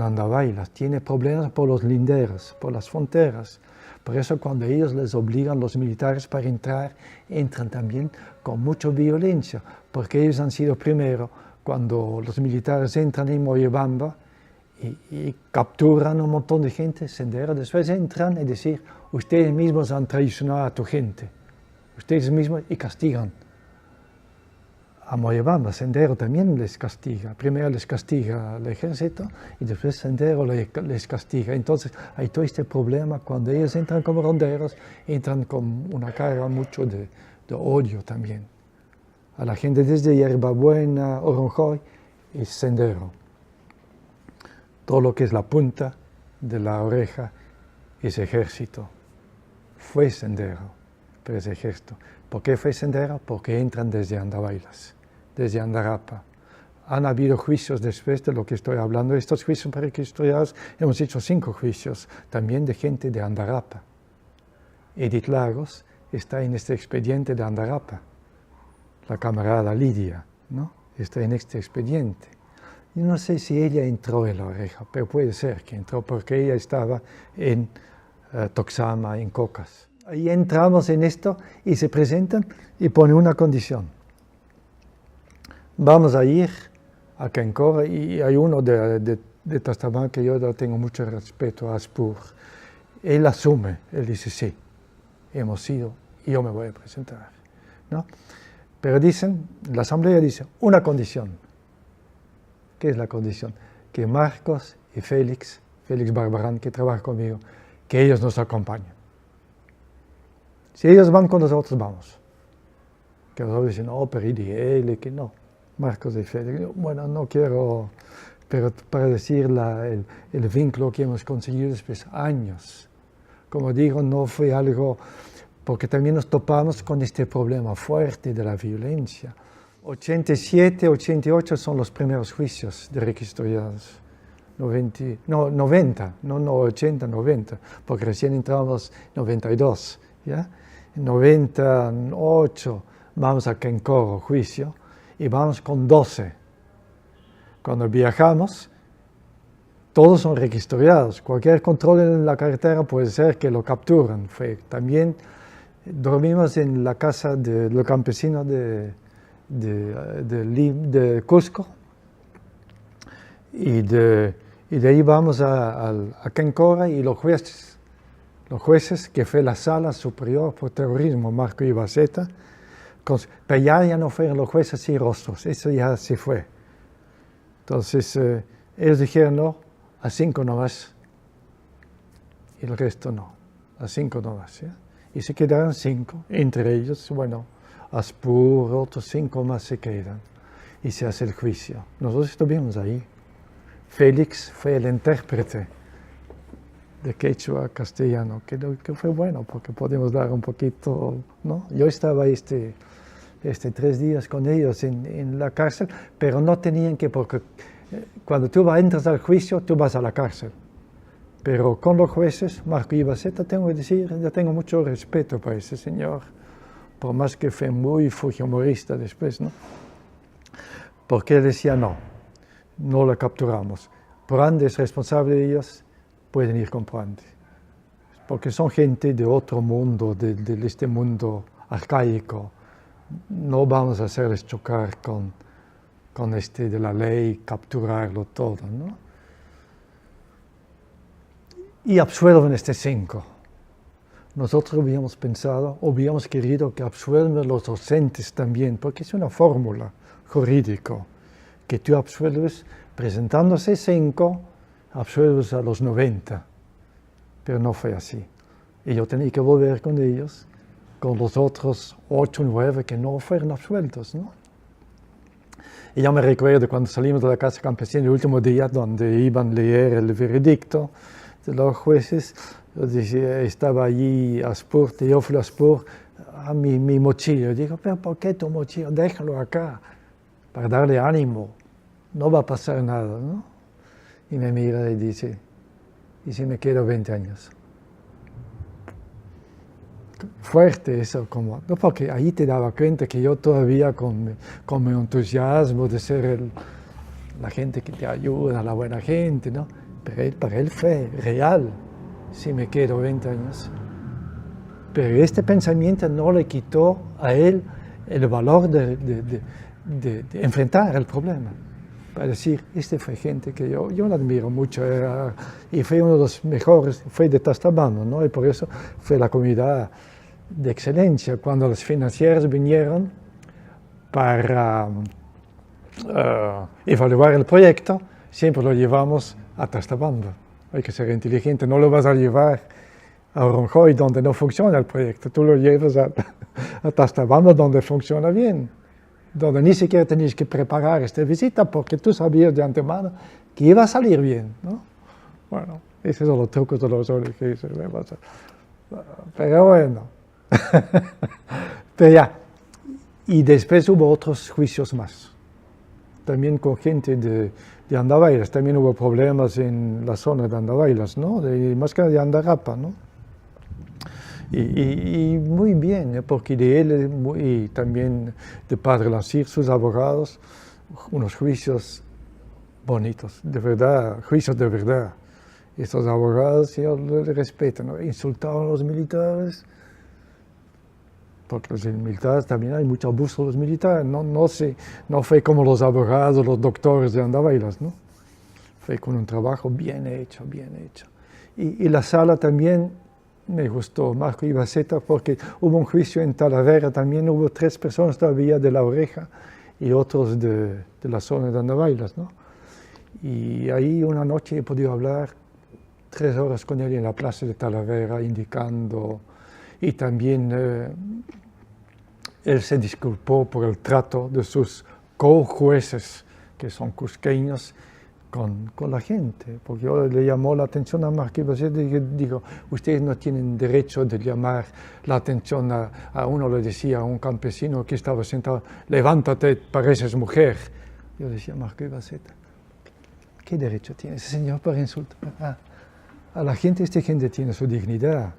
Andavailas, tiene problemas por los linderos, por las fronteras. Por eso cuando ellos les obligan los militares para entrar, entran también con mucha violencia, porque ellos han sido primero, cuando los militares entran en Moyobamba y capturan un montón de gente, Sendero, después entran y decir, ustedes mismos han traicionado a tu gente, ustedes mismos, y castigan. A Moyobamba, Sendero también les castiga. Primero les castiga el ejército y después Sendero les castiga. Entonces hay todo este problema cuando ellos entran como ronderos, entran con una carga mucho de odio también. A la gente desde Hierbabuena, Oronjoy y Sendero. Todo lo que es la punta de la oreja es ejército. Fue Sendero, pero es ejército. ¿Por qué fue Sendero? Porque entran desde Andavailas, desde Andarapa. Han habido juicios después de lo que estoy hablando. Estos juicios requisitoriados, hemos hecho 5 juicios, también de gente de Andarapa. Edith Lagos está en este expediente de Andarapa. La camarada Lidia, ¿no? Está en este expediente. Yo no sé si ella entró en la oreja, pero puede ser que entró porque ella estaba en Toxama, en Cocas. Ahí entramos en esto y se presentan y ponen una condición. Vamos a ir a Kencora y hay uno de Tastaban que yo tengo mucho respeto, a Spur. Él asume, él dice sí, hemos ido y yo me voy a presentar, ¿no? Pero la asamblea dice una condición. ¿Qué es la condición? Que Marcos y Félix Barbarán, que trabaja conmigo, que ellos nos acompañen. Si ellos van con nosotros, vamos. Que nosotros dicen, no, pero IDL, que no. Marcos y Félix, bueno, no quiero, pero para decir el vínculo que hemos conseguido después de años. Como digo, no fue algo, porque también nos topamos con este problema fuerte de la violencia. 87, 88 son los primeros juicios de requistoriados. 90, no 80, 90, porque recién entramos en 92, ¿ya? En 98 vamos a Kencora, juicio, y vamos con 12. Cuando viajamos, todos son requistoriados. Cualquier control en la carretera puede ser que lo capturan. También dormimos en la casa de los campesinos de Cusco, y de ahí vamos a Kencora y los jueces que fue la sala superior por terrorismo, Marco Ibaceta, pero ya no fueron los jueces sin rostros, eso ya se fue. Entonces ellos dijeron no, a 5 nomás, y el resto no, a 5 nomás, ¿ya? Y se quedaron 5, entre ellos, bueno, Aspur, otros 5 más se quedan, y se hace el juicio. Nosotros estuvimos ahí. Félix fue el intérprete de quechua castellano, que fue bueno porque podemos dar un poquito, ¿no? Yo estaba 3 días con ellos en la cárcel, pero no tenían que, porque cuando tú entras al juicio, tú vas a la cárcel. Pero con los jueces, Marco Ibaceta, tengo que decir, yo tengo mucho respeto para ese señor, por más que fue muy fujimorista después, ¿no? Porque él decía no lo capturamos. Prande es responsable de ellos, pueden ir con Prande. Porque son gente de otro mundo, de este mundo arcaico. No vamos a hacerles chocar con de la ley, capturarlo todo, ¿no? Y absuelven 5. Nosotros habíamos pensado, habíamos querido que absuelven los docentes también, porque es una fórmula jurídica, que tú absuelves, presentándose 5, absuelves a los 90. Pero no fue así. Y yo tenía que volver con ellos, con los otros 8, 9 que no fueron absueltos, ¿no? Y yo me recuerdo cuando salimos de la casa campesina el último día, donde iban a leer el veredicto de los jueces, yo decía, estaba allí Aspur, Teófilo Aspur, a mi mochila. Yo digo, pero ¿por qué tu mochila? Déjalo acá, para darle ánimo, no va a pasar nada, ¿no? Y me mira y dice, ¿y si me quedo 20 años? Fuerte eso, no, porque ahí te daba cuenta que yo todavía con mi entusiasmo de ser la gente que te ayuda, la buena gente, ¿no? Pero para él fue real, si me quedo 20 años. Pero este pensamiento no le quitó a él el valor de enfrentar el problema. Para decir, fue gente que yo la admiro mucho, y fue uno de los mejores, fue de Tastaban, ¿no? Y por eso fue la comunidad de excelencia. Cuando los financieros vinieron para evaluar el proyecto, siempre lo llevamos a Tastaban. Hay que ser inteligente, no lo vas a llevar a Ronjoy donde no funciona el proyecto, tú lo llevas a Tastaban donde funciona bien, donde ni siquiera tenías que preparar esta visita porque tú sabías de antemano que iba a salir bien, ¿no? Bueno, esos son los trucos de los ONGs, pero bueno. Pero ya, y después hubo otros juicios más, también con gente de Andavailas, también hubo problemas en la zona de Andavailas, ¿no? Más que de Andarapa, ¿no? Y muy bien, porque de él y también de Padre Lancir, sus abogados, unos juicios bonitos, de verdad, juicios de verdad. Estos abogados, yo les respeto, ¿no? Insultaban a los militares, porque los militares también hay mucho abuso de los militares, no fue como los abogados, los doctores de Andaveiras, ¿no? Fue con un trabajo bien hecho, bien hecho. Y la sala también me gustó, Marco Ibaceta, porque hubo un juicio en Talavera, también hubo 3 personas todavía de La Oreja y otros de la zona de Andaveiras, ¿no? Y ahí una noche he podido hablar 3 horas con él en la plaza de Talavera, indicando, y también él se disculpó por el trato de sus co-jueces, que son cusqueños, con la gente, porque yo le llamó la atención a Marco Ibaceta y digo, ustedes no tienen derecho de llamar la atención a uno, le decía a un campesino que estaba sentado, levántate, pareces mujer. Yo decía, Marco Ibaceta, ¿qué derecho tiene ese señor para insultar a la gente? Esta gente tiene su dignidad,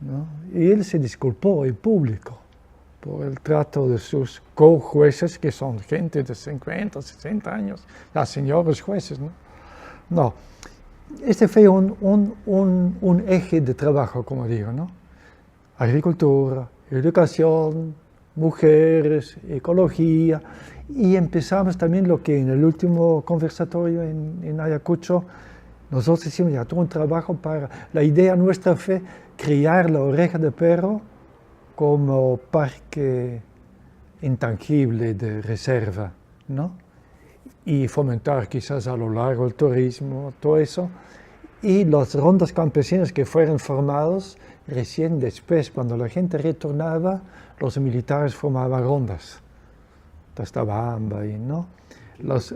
¿no? Y él se disculpó en público por el trato de sus co-jueces, que son gente de 50, 60 años, ya señores jueces, ¿no? No, este fue un eje de trabajo, como digo, ¿no? Agricultura, educación, mujeres, ecología, y empezamos también lo que en el último conversatorio en Ayacucho, nosotros hicimos ya todo un trabajo para, la idea nuestra fue criar la oreja de perro como parque intangible de reserva, ¿no? Y fomentar quizás a lo largo el turismo, todo eso. Y las rondas campesinas que fueron formados, recién después, cuando la gente retornaba, los militares formaban rondas. Estaba AMBA ahí, ¿no? Las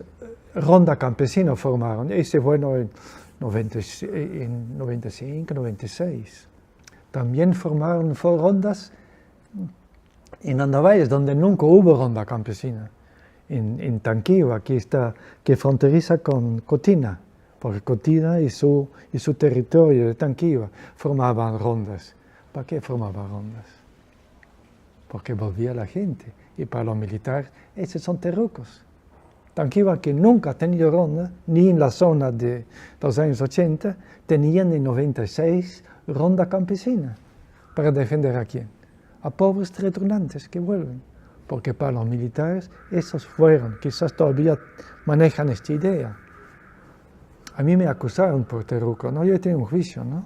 rondas campesinas formaron, ese bueno en 95, 96. También formaron rondas en Andaveiras, donde nunca hubo ronda campesina, en Tanquiva, que fronteriza con Cotina, porque Cotina y su territorio de Tanquiva formaban rondas. ¿Para qué formaban rondas? Porque volvía la gente, y para los militares, esos son terrucos. Tanquiva, que nunca ha tenido ronda, ni en la zona de los años 80, tenían en 96 ronda campesina. ¿Para defender a quién? A pobres retornantes que vuelven, porque para los militares esos fueron, quizás todavía manejan esta idea. A mí me acusaron por terruco, ¿no? Yo tenía un juicio, ¿no?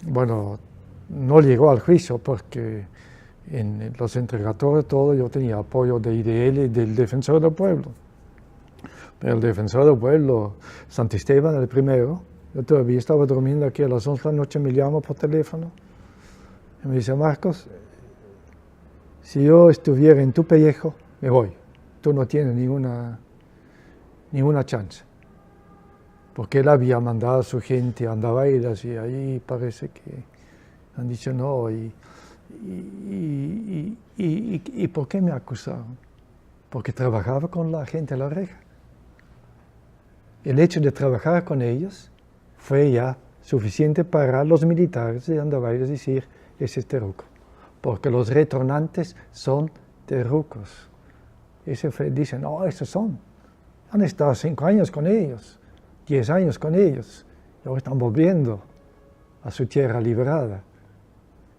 Bueno, no llegó al juicio porque en los interrogatorios todo yo tenía apoyo de IDL y del Defensor del Pueblo. Pero el Defensor del Pueblo, Santisteban, el primero, yo todavía estaba durmiendo aquí a las 11 de la noche, me llama por teléfono. Y me dice, Marcos, si yo estuviera en tu pellejo, me voy. Tú no tienes ninguna chance. Porque él había mandado a su gente a Andaveiras y ahí parece que han dicho no. ¿Y por qué me acusaron? Porque trabajaba con la gente a La Oreja. El hecho de trabajar con ellos fue ya suficiente para los militares de Andaveiras decir, ese es terruco, porque los retornantes son terrucos. Dicen, no, estos han estado 5 años con ellos, 10 años con ellos, y ahora están volviendo a su tierra liberada.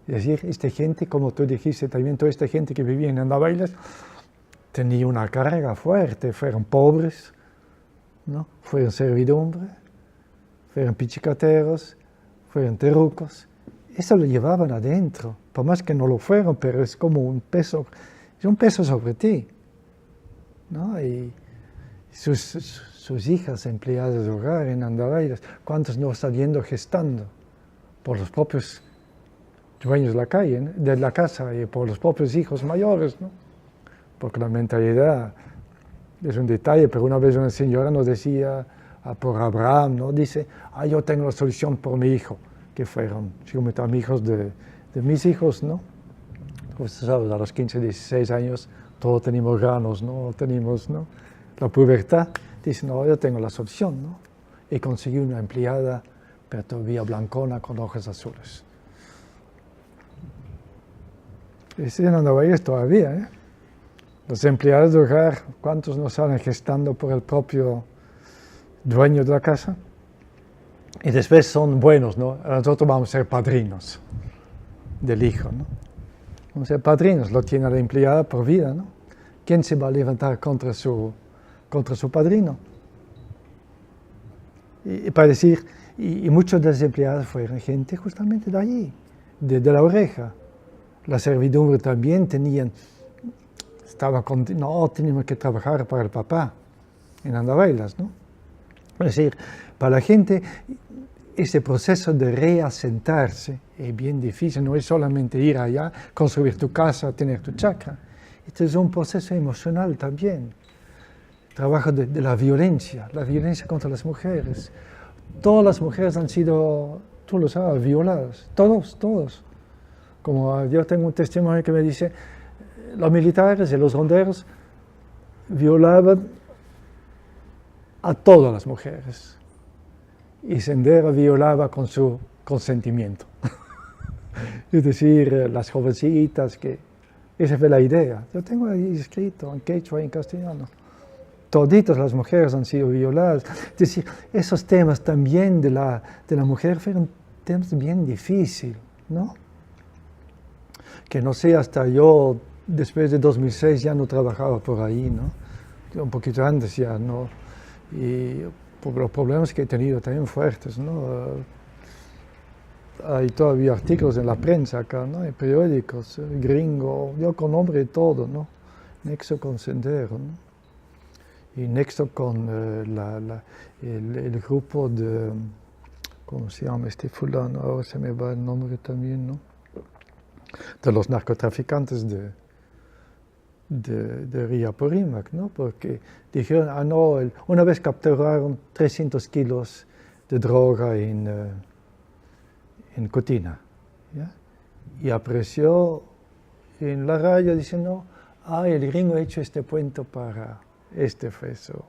Es decir, esta gente, como tú dijiste también, toda esta gente que vivía en Andaveiras, tenía una carga fuerte, fueron pobres, ¿no? Fueron servidumbre, fueron pichicateros, fueron terrucos. Eso lo llevaban adentro, por más que no lo fueron, pero es como un peso sobre ti, ¿no? Y sus hijas empleadas de hogar en Andaveiras, ¿cuántos no saliendo gestando? Por los propios dueños de la calle, ¿no? De la casa, y por los propios hijos mayores, ¿no? Porque la mentalidad es un detalle, pero una vez una señora nos decía, por Abraham, ¿no? Dice, yo tengo la solución por mi hijo, que fueron hijos de mis hijos, ¿no? Pues sabes, a los 15, 16 años todos tenemos ganos, ¿no? Tenemos, ¿no? La pubertad. Dice, no, yo tengo la solución, ¿no? Y conseguí una empleada, pero todavía blancona, con ojos azules. Y sí, en Andaveiras todavía, ¿eh? Los empleados de hogar, ¿cuántos no salen gestando por el propio dueño de la casa? Y después son buenos, ¿no? Nosotros vamos a ser padrinos del hijo, ¿no? O sea, padrinos, lo tiene la empleada por vida, ¿no? ¿Quién se va a levantar contra su padrino? Y para decir, y muchos de los empleados fueron gente justamente de allí, de la Oreja. La servidumbre también teníamos que trabajar para el papá en Andavailas, ¿no? Es decir, para la gente, ese proceso de reasentarse es bien difícil, no es solamente ir allá, construir tu casa, tener tu chacra. Este es un proceso emocional también. Trabajo de la violencia contra las mujeres. Todas las mujeres han sido, tú lo sabes, violadas, todos. Como yo tengo un testimonio que me dice, los militares y los ronderos violaban a todas las mujeres. Y Sendero violaba con su consentimiento. Es decir, las jovencitas, esa fue la idea. Yo tengo ahí escrito en quechua y en castellano. Toditas las mujeres han sido violadas. Es decir, esos temas también de la mujer fueron temas bien difíciles, ¿no? Que no sé, hasta yo, después de 2006, ya no trabajaba por ahí, ¿no? Un poquito antes ya, ¿no? Y por los problemas que he tenido también fuertes, ¿no? Hay todavía artículos en la prensa acá, ¿no? En periódicos, gringo, yo con nombre y todo, ¿no? Nexo con Sendero, ¿no? Y nexo con el grupo de, ¿cómo se llama este fulano? Ahora se me va el nombre también, ¿no? De los narcotraficantes de Ría Porímac, ¿no? Porque dijeron, no, una vez capturaron 300 kilos de droga en Cotina, ¿ya? Y apareció en la radio diciendo, el gringo ha hecho este puente para este feso.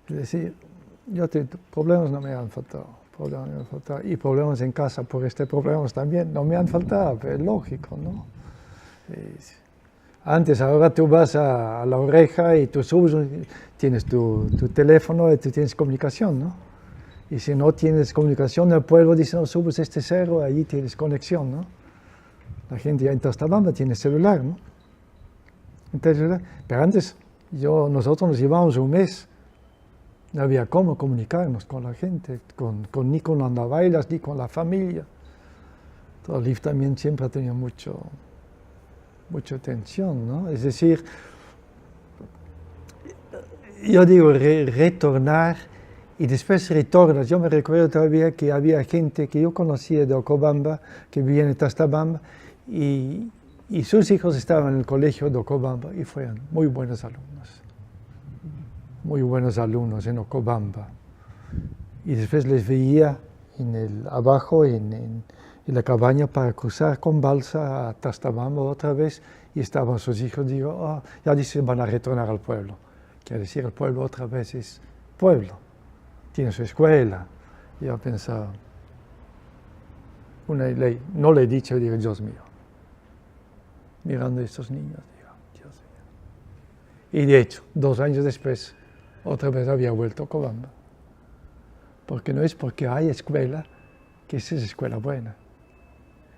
Es decir, problemas no me han faltado, y problemas en casa por este problemas también no me han faltado, pero es lógico, ¿no? Antes, ahora tú vas a la Oreja y tú subes, tienes tu teléfono y tú tienes comunicación, ¿no? Y si no tienes comunicación, el pueblo dice, no, subes este cerro, allí tienes conexión, ¿no? La gente ya en Tastabamba tiene celular, ¿no? Entonces, pero antes, nosotros nos llevábamos un mes, no había cómo comunicarnos con la gente, ni con Andavailas, ni con la familia. Todo Liv también siempre ha tenido mucha tensión, ¿no? Es decir, yo digo retornar y después retornas. Yo me recuerdo todavía que había gente que yo conocía de Ocobamba, que vivía en Tastabamba, y sus hijos estaban en el colegio de Ocobamba y fueron muy buenos alumnos en Ocobamba. Y después les veía abajo en la cabaña para cruzar con balsa a Tastabamba otra vez, y estaban sus hijos, digo, ya dicen, van a retornar al pueblo. Quiere decir, el pueblo otra vez es pueblo, tiene su escuela. Y yo pensaba, una ley, no le he dicho, digo, Dios mío, mirando a estos niños, digo, Dios mío. Y de hecho, 2 años después, otra vez había vuelto a Ocobamba. Porque no es porque hay escuela que esa es escuela buena.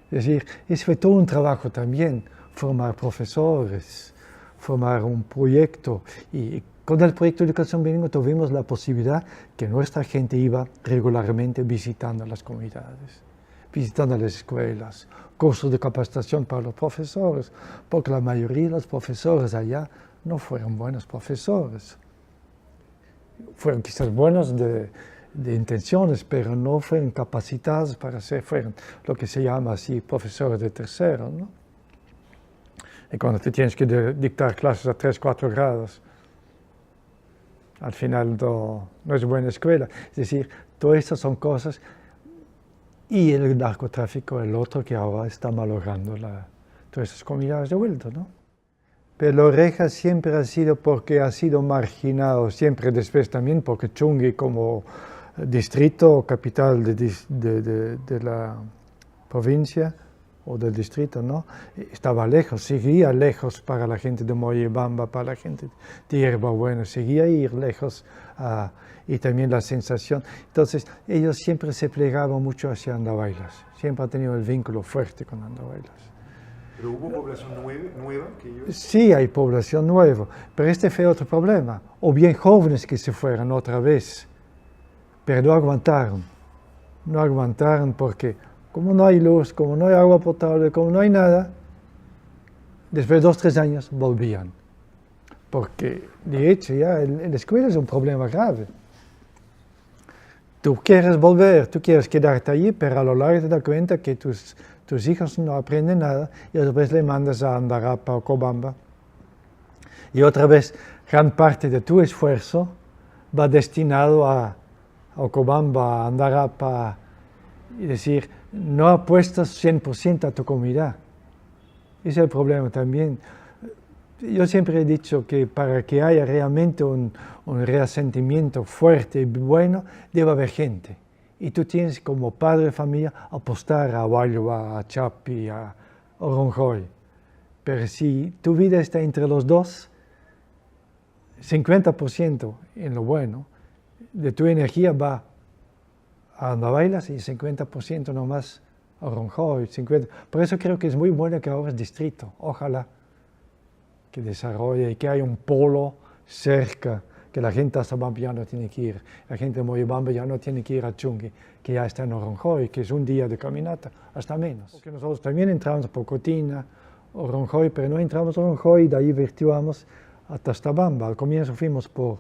Es decir, ese fue todo un trabajo también, formar profesores, formar un proyecto. Y con el proyecto de educación bilingüe tuvimos la posibilidad que nuestra gente iba regularmente visitando las comunidades, visitando las escuelas, cursos de capacitación para los profesores, porque la mayoría de los profesores allá no fueron buenos profesores. Fueron quizás buenos de intenciones, pero no fueron capacitados para fueron lo que se llama así profesores de tercero, ¿no? Y cuando te tienes que dictar clases a 3, 4 grados, al final no es buena escuela. Es decir, todas estas son cosas, y el narcotráfico, el otro que ahora está malogrando todas esas comunidades de vuelta, ¿no? Pero la Oreja siempre ha sido porque ha sido marginado, siempre después también porque Chungui como distrito o capital de la provincia o del distrito, ¿no? Estaba lejos, seguía lejos para la gente de Moyobamba, para la gente de Hierbabuena, seguía ir lejos, y también la sensación. Entonces, ellos siempre se plegaban mucho hacia Andavailas, siempre han tenido el vínculo fuerte con Andavailas. ¿Pero hubo población nueva que ellos? Sí, hay población nueva, pero este fue otro problema. O bien jóvenes que se fueron otra vez, pero no aguantaron. No aguantaron porque como no hay luz, como no hay agua potable, como no hay nada, después de 2 o 3 años volvían. Porque de hecho ya en la escuela es un problema grave. Tú quieres volver, tú quieres quedarte allí, pero a lo largo te das cuenta que tus hijos no aprenden nada y otra vez le mandas a Andarapa o Cobamba. Y otra vez, gran parte de tu esfuerzo va destinado a Cobamba, a Andarapa, y decir, no apuestas 100% a tu comida. Ese es el problema también. Yo siempre he dicho que para que haya realmente un resentimiento fuerte y bueno, debe haber gente. Y tú tienes como padre de familia apostar a Huayua, a Chapi, a Oronjoy. Pero si tu vida está entre los dos, 50% en lo bueno de tu energía va a Andabailas y 50% nomás a Oronjoy. Por eso creo que es muy bueno que ahora es distrito. Ojalá que desarrolle y que haya un polo cerca, que la gente hasta Bamba ya no tiene que ir, la gente de Moyobamba ya no tiene que ir a Chungui, que ya está en Oronjoy, que es un día de caminata, hasta menos. Porque nosotros también entramos por Cotina, Oronjoy, pero no entramos a Oronjoy y de ahí virtuamos hasta Stabamba. Al comienzo fuimos por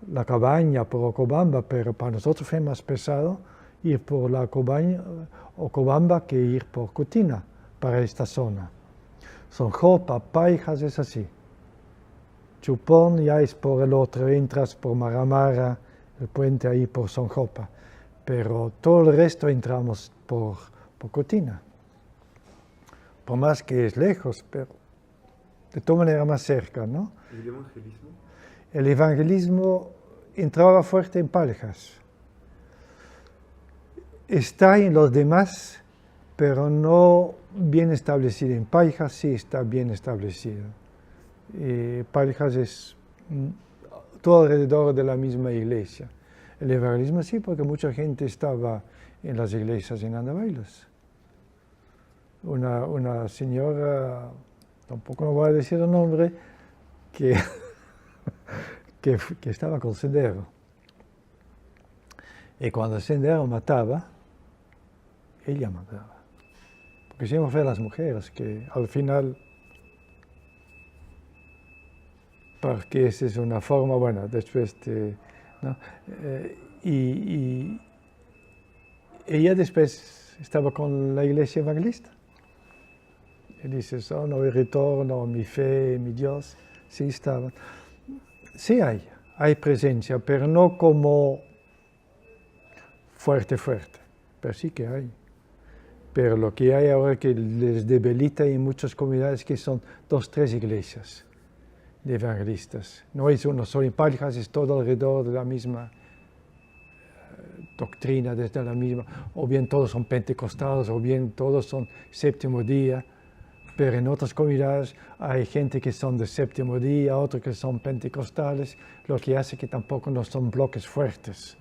la cabaña, por Ocobamba, pero para nosotros fue más pesado ir por la cabaña, Ocobamba, que ir por Cotina, para esta zona. Sonjopa, Paijas es así. Chupón ya es por el otro, entras por Maramara, el puente ahí por Sonjopa, pero todo el resto entramos por Cotina. Por más que es lejos, pero de todas maneras más cerca, ¿no? ¿Y el evangelismo? El evangelismo entraba fuerte en Paijas. Está en los demás, pero no bien establecido. En Paijas sí está bien establecido. Paijas es todo alrededor de la misma iglesia. El evangelismo sí, porque mucha gente estaba en las iglesias en Andabailas. Una señora, tampoco no voy a decir el nombre, que estaba con Sendero. Y cuando el Sendero mataba, ella mataba. Porque siempre fue las mujeres que al final, porque esa es una forma, bueno, después de, ¿no? Y ella después estaba con la iglesia evangelista. Y dice, no retorno, mi fe, mi Dios, sí estaban. Sí hay presencia, pero no como fuerte, pero sí que hay. Pero lo que hay ahora que les debilita en muchas comunidades que son 2 o 3 iglesias de evangelistas. No es uno solo, en Paijas es todo alrededor de la misma doctrina, desde la misma, o bien todos son pentecostales, o bien todos son séptimo día, pero en otras comunidades hay gente que son de séptimo día, otros que son pentecostales, lo que hace que tampoco no son bloques fuertes.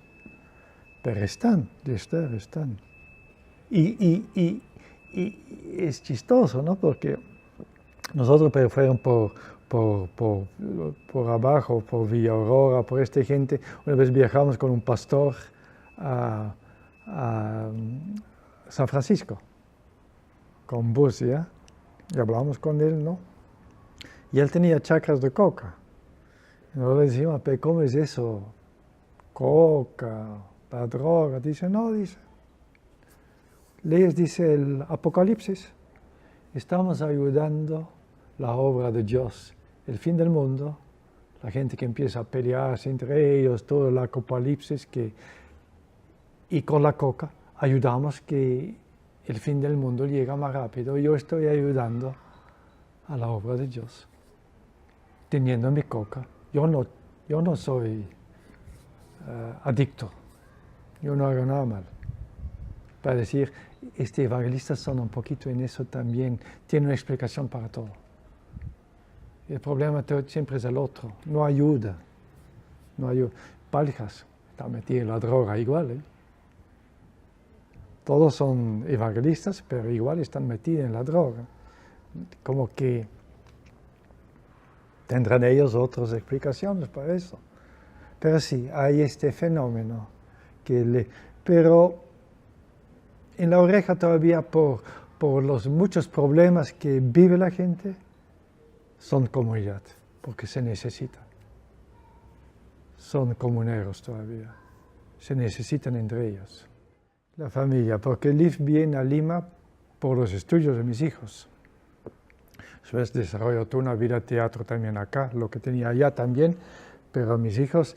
Pero están. Y es chistoso, ¿no? Porque nosotros pero fueron por abajo, por Villa Aurora, por esta gente. Una vez viajamos con un pastor a San Francisco, con bus, ¿ya? Y hablamos con él, ¿no? Y él tenía chacras de coca. Y nosotros le decimos, pero ¿cómo es eso? Coca, la droga. Dice, no, dice. Lees, dice el Apocalipsis, estamos ayudando la obra de Dios, el fin del mundo, la gente que empieza a pelearse entre ellos, todo el Apocalipsis, y con la coca ayudamos que el fin del mundo llegue más rápido. Yo estoy ayudando a la obra de Dios, teniendo mi coca. Yo no soy adicto, yo no hago nada mal. Para decir, evangelistas son un poquito en eso también, tienen una explicación para todo. El problema siempre es el otro, no ayuda. Paijas está metido en la droga igual, ¿eh? Todos son evangelistas, pero igual están metidos en la droga. como que tendrán ellos otras explicaciones para eso. Pero sí, hay este fenómeno. Pero en La Oreja todavía por los muchos problemas que vive la gente, son comunidad, porque se necesitan. Son comuneros todavía, se necesitan entre ellos. La familia, porque Liv viene a Lima por los estudios de mis hijos. Después desarrolló toda una vida de teatro también acá, lo que tenía allá también, pero mis hijos,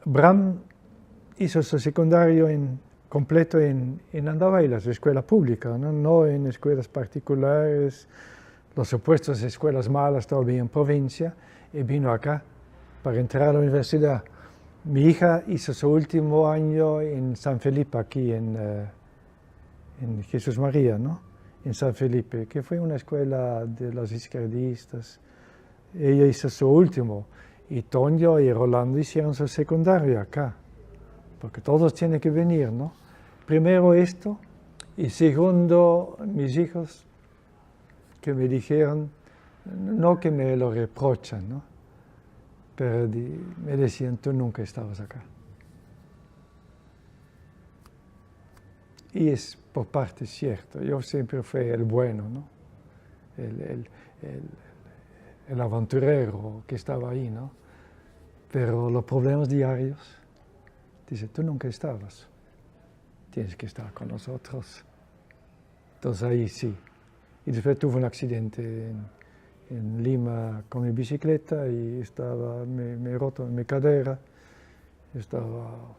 Bram hizo su secundario completo en Andavailas, escuela pública, no en escuelas particulares, los supuestos escuelas malas todavía en provincia, y vino acá para entrar a la universidad. Mi hija hizo su último año en San Felipe, aquí en Jesús María, ¿no? En San Felipe, que fue una escuela de los izquierdistas. Ella hizo su último, y Toño y Rolando hicieron su secundario acá, porque todos tienen que venir, ¿no? Primero esto, y segundo, mis hijos que me dijeron, no que me lo reprochan, ¿no? Pero me decían, tú nunca estabas acá. Y es por parte cierto, yo siempre fui el bueno, ¿no? El aventurero que estaba ahí, ¿no? Pero los problemas diarios, dice, tú nunca estabas, tienes que estar con nosotros. Entonces ahí sí. Y después tuve un accidente en Lima con mi bicicleta y me roto mi cadera. Estaba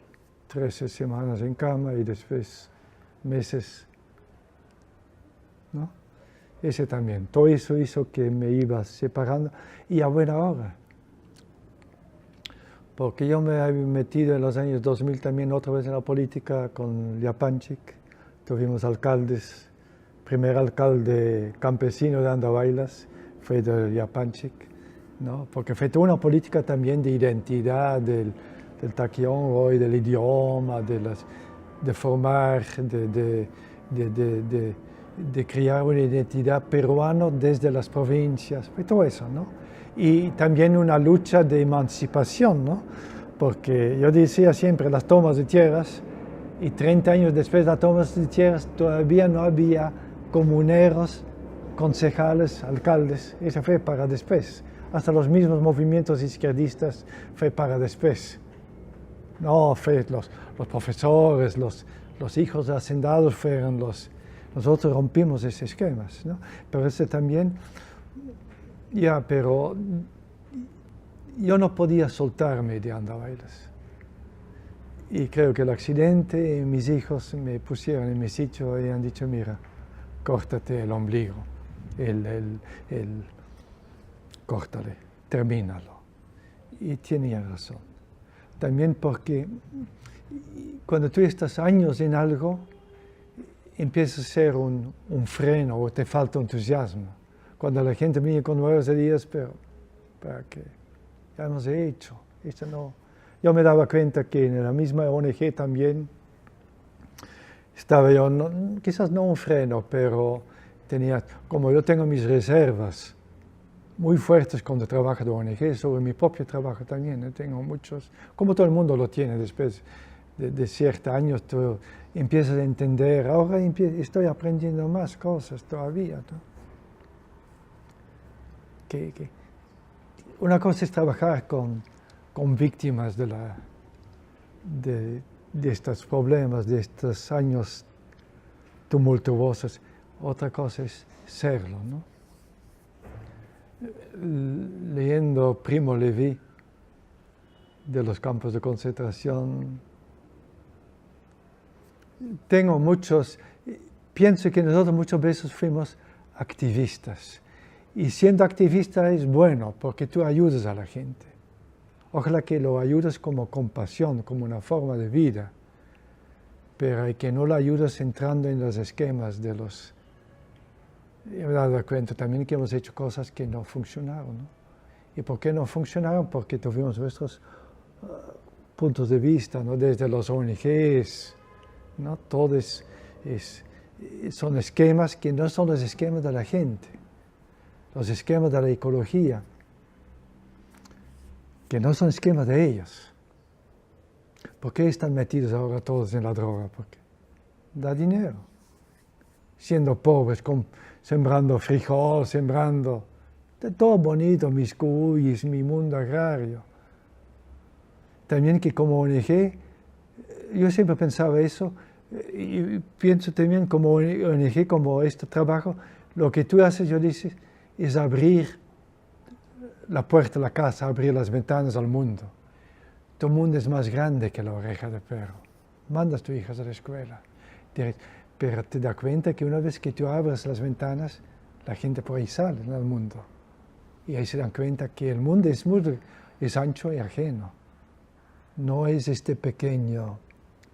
13 semanas en cama y después meses, ¿no? Ese también. Todo eso hizo que me iba separando y a buena hora. Porque yo me había metido en los años 2000 también otra vez en la política con Liapanchik. Tuvimos alcaldes. Primer alcalde campesino de Andavailas fue de Liapanchik, ¿no? Porque fue toda una política también de identidad del taquiongo y del idioma, de formar, de crear una identidad peruana desde las provincias, fue todo eso, ¿no? Y también una lucha de emancipación, ¿no? Porque yo decía siempre las tomas de tierras, y 30 años después de las tomas de tierras todavía no había comuneros, concejales, alcaldes, eso fue para después. Hasta los mismos movimientos izquierdistas fue para después. No, fue los profesores, los hijos de hacendados fueron nosotros rompimos esos esquemas, ¿no? Pero ese también, pero yo no podía soltarme de Andavailas. Y creo que el accidente y mis hijos me pusieron en mi sitio y han dicho, mira, córtate el ombligo, córtale, termínalo. Y tenía razón. También porque cuando tú estás años en algo, empieza a ser un freno o te falta entusiasmo. Cuando la gente viene con nuevas ideas, pero ¿para qué? Ya hemos hecho, esto no. Yo me daba cuenta que en la misma ONG también estaba yo, quizás no un freno, pero como yo tengo mis reservas muy fuertes cuando trabajo de ONG, sobre mi propio trabajo también, tengo muchos, como todo el mundo lo tiene después de ciertos años, tú empiezas a entender, ahora estoy aprendiendo más cosas todavía, ¿no? Una cosa es trabajar con víctimas de estos problemas, de estos años tumultuosos. Otra cosa es serlo, ¿no? Leyendo Primo Levi de los campos de concentración, pienso que nosotros muchas veces fuimos activistas. Y siendo activista es bueno, porque tú ayudas a la gente. Ojalá que lo ayudes como compasión, como una forma de vida, pero hay que no lo ayudes entrando en los esquemas de los... Yo me he dado cuenta también que hemos hecho cosas que no funcionaron, ¿no? ¿Y por qué no funcionaron? Porque tuvimos nuestros puntos de vista, ¿no? Desde los ONGs, ¿no? Todos son esquemas que no son los esquemas de la gente. los esquemas de la ecología, que no son esquemas de ellos. ¿Por qué están metidos ahora todos en la droga? Porque da dinero. Siendo pobres, sembrando frijol, sembrando todo bonito, mis cuyes, mi mundo agrario. También que como ONG, yo siempre pensaba eso, y pienso también como ONG, como este trabajo, lo que tú haces, yo dices, es abrir la puerta de la casa, abrir las ventanas al mundo. Tu mundo es más grande que la oreja de perro. Mandas a tus hijas a la escuela, pero te das cuenta que una vez que tú abres las ventanas, la gente por ahí sale al mundo. Y ahí se dan cuenta que el mundo es ancho y ajeno. No es este pequeño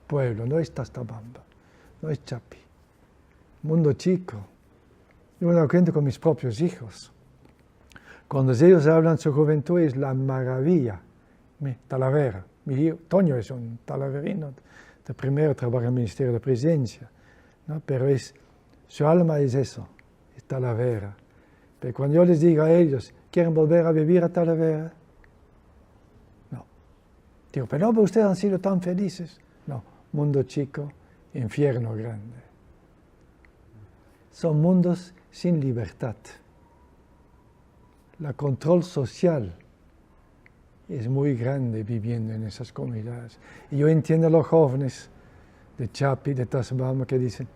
pueblo, no es Tastabamba, no es Chapi. Mundo chico. Yo me doy cuenta con mis propios hijos. Cuando ellos hablan su juventud es la maravilla. Talavera. Mi hijo Toño es un talaverino. De primero trabaja en el Ministerio de Presidencia, ¿no? Pero su alma es eso, es Talavera. Pero cuando yo les digo a ellos, ¿quieren volver a vivir a Talavera? No. Digo, pero no, ustedes han sido tan felices. No, mundo chico, infierno grande. Son mundos sin libertad. La control social es muy grande viviendo en esas comunidades. Y yo entiendo a los jóvenes de Chapi, de Tasbamba, que dicen,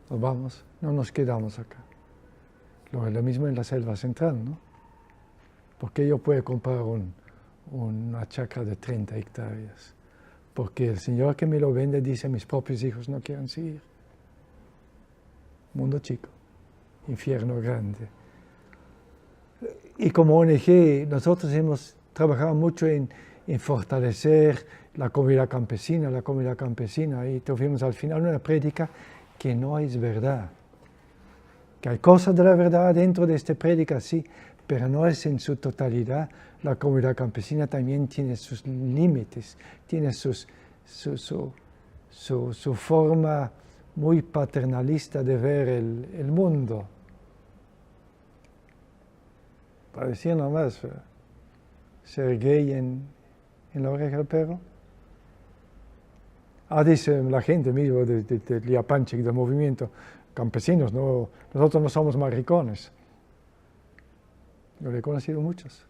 nos vamos, no nos quedamos acá. Lo mismo en la selva central, ¿no? Porque yo puedo comprar una chacra de 30 hectáreas. Porque el señor que me lo vende dice, mis propios hijos no quieren seguir. Mundo chico, infierno grande. Y como ONG, nosotros hemos trabajado mucho en fortalecer la comunidad campesina, y tuvimos al final una prédica que no es verdad. Que hay cosas de la verdad dentro de esta prédica, sí, pero no es en su totalidad. La comunidad campesina también tiene sus límites, tiene su forma muy paternalista de ver el mundo. Para decir nomás, ser gay en la oreja del perro. Dice la gente mismo de Liapanchik, del movimiento campesinos, no, nosotros no somos maricones. Yo le he conocido muchos.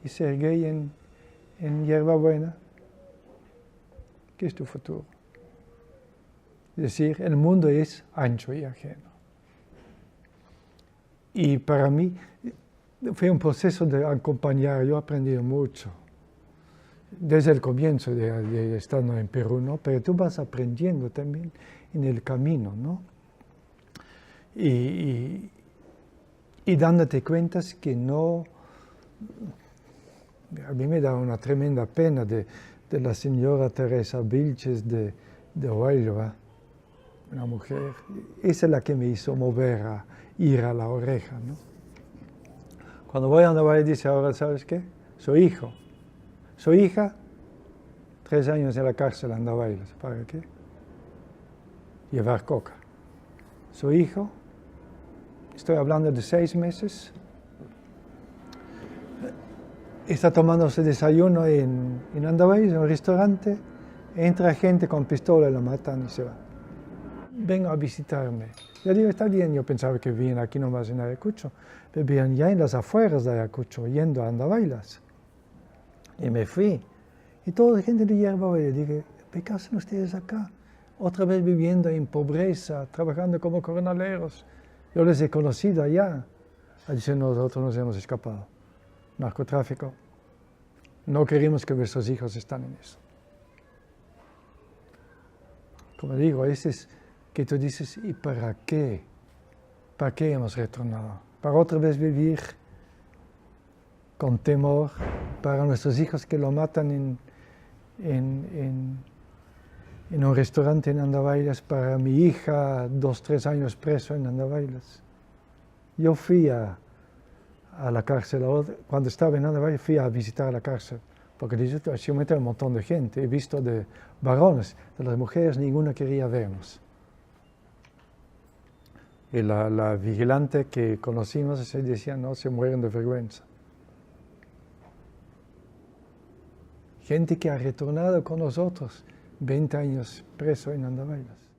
Y ser gay en hierbabuena, ¿qué es tu futuro? Es decir, el mundo es ancho y ajeno. Y para mí fue un proceso de acompañar, yo he aprendido mucho. Desde el comienzo de estar en Perú, ¿no? Pero tú vas aprendiendo también en el camino, ¿no? Y dándote cuenta que no... A mí me da una tremenda pena de la señora Teresa Vilches de Huelva, una mujer. Esa es la que me hizo mover a ir a la oreja, ¿no? Cuando voy a Andahuaylas dice, ahora, ¿sabes qué? Su hijo. Su hija, 3 años en la cárcel en Andahuaylas. ¿Para qué? Llevar coca. Su hijo, estoy hablando de 6 meses, está tomándose desayuno en Andahuaylas, en un restaurante, entra gente con pistola y lo matan y se va. Vengo a visitarme. Yo digo, está bien, yo pensaba que vivían aquí nomás en Ayacucho, pero vivían ya en las afueras de Ayacucho, yendo a Andahuaylas. Y me fui. Y toda la gente de Hierbabuena, dije, ¿qué hacen ustedes acá? Otra vez viviendo en pobreza, trabajando como jornaleros. Yo les he conocido allá. Dicen, nosotros nos hemos escapado. Narcotráfico. No queremos que nuestros hijos estén en eso. Como digo, ese es que tú dices, ¿y para qué? ¿Para qué hemos retornado? Para otra vez vivir con temor, para nuestros hijos que lo matan en un restaurante en Andahuaylas, para mi hija 2, 3 años preso en Andahuaylas. Yo fui a la cárcel, cuando estaba en Andahuaylas fui a visitar la cárcel, porque se mete un montón de gente, he visto de varones, de las mujeres ninguna quería vernos. Y la vigilante que conocimos se decía, no, se mueren de vergüenza. Gente que ha retornado con nosotros 20 años preso en Andameiras.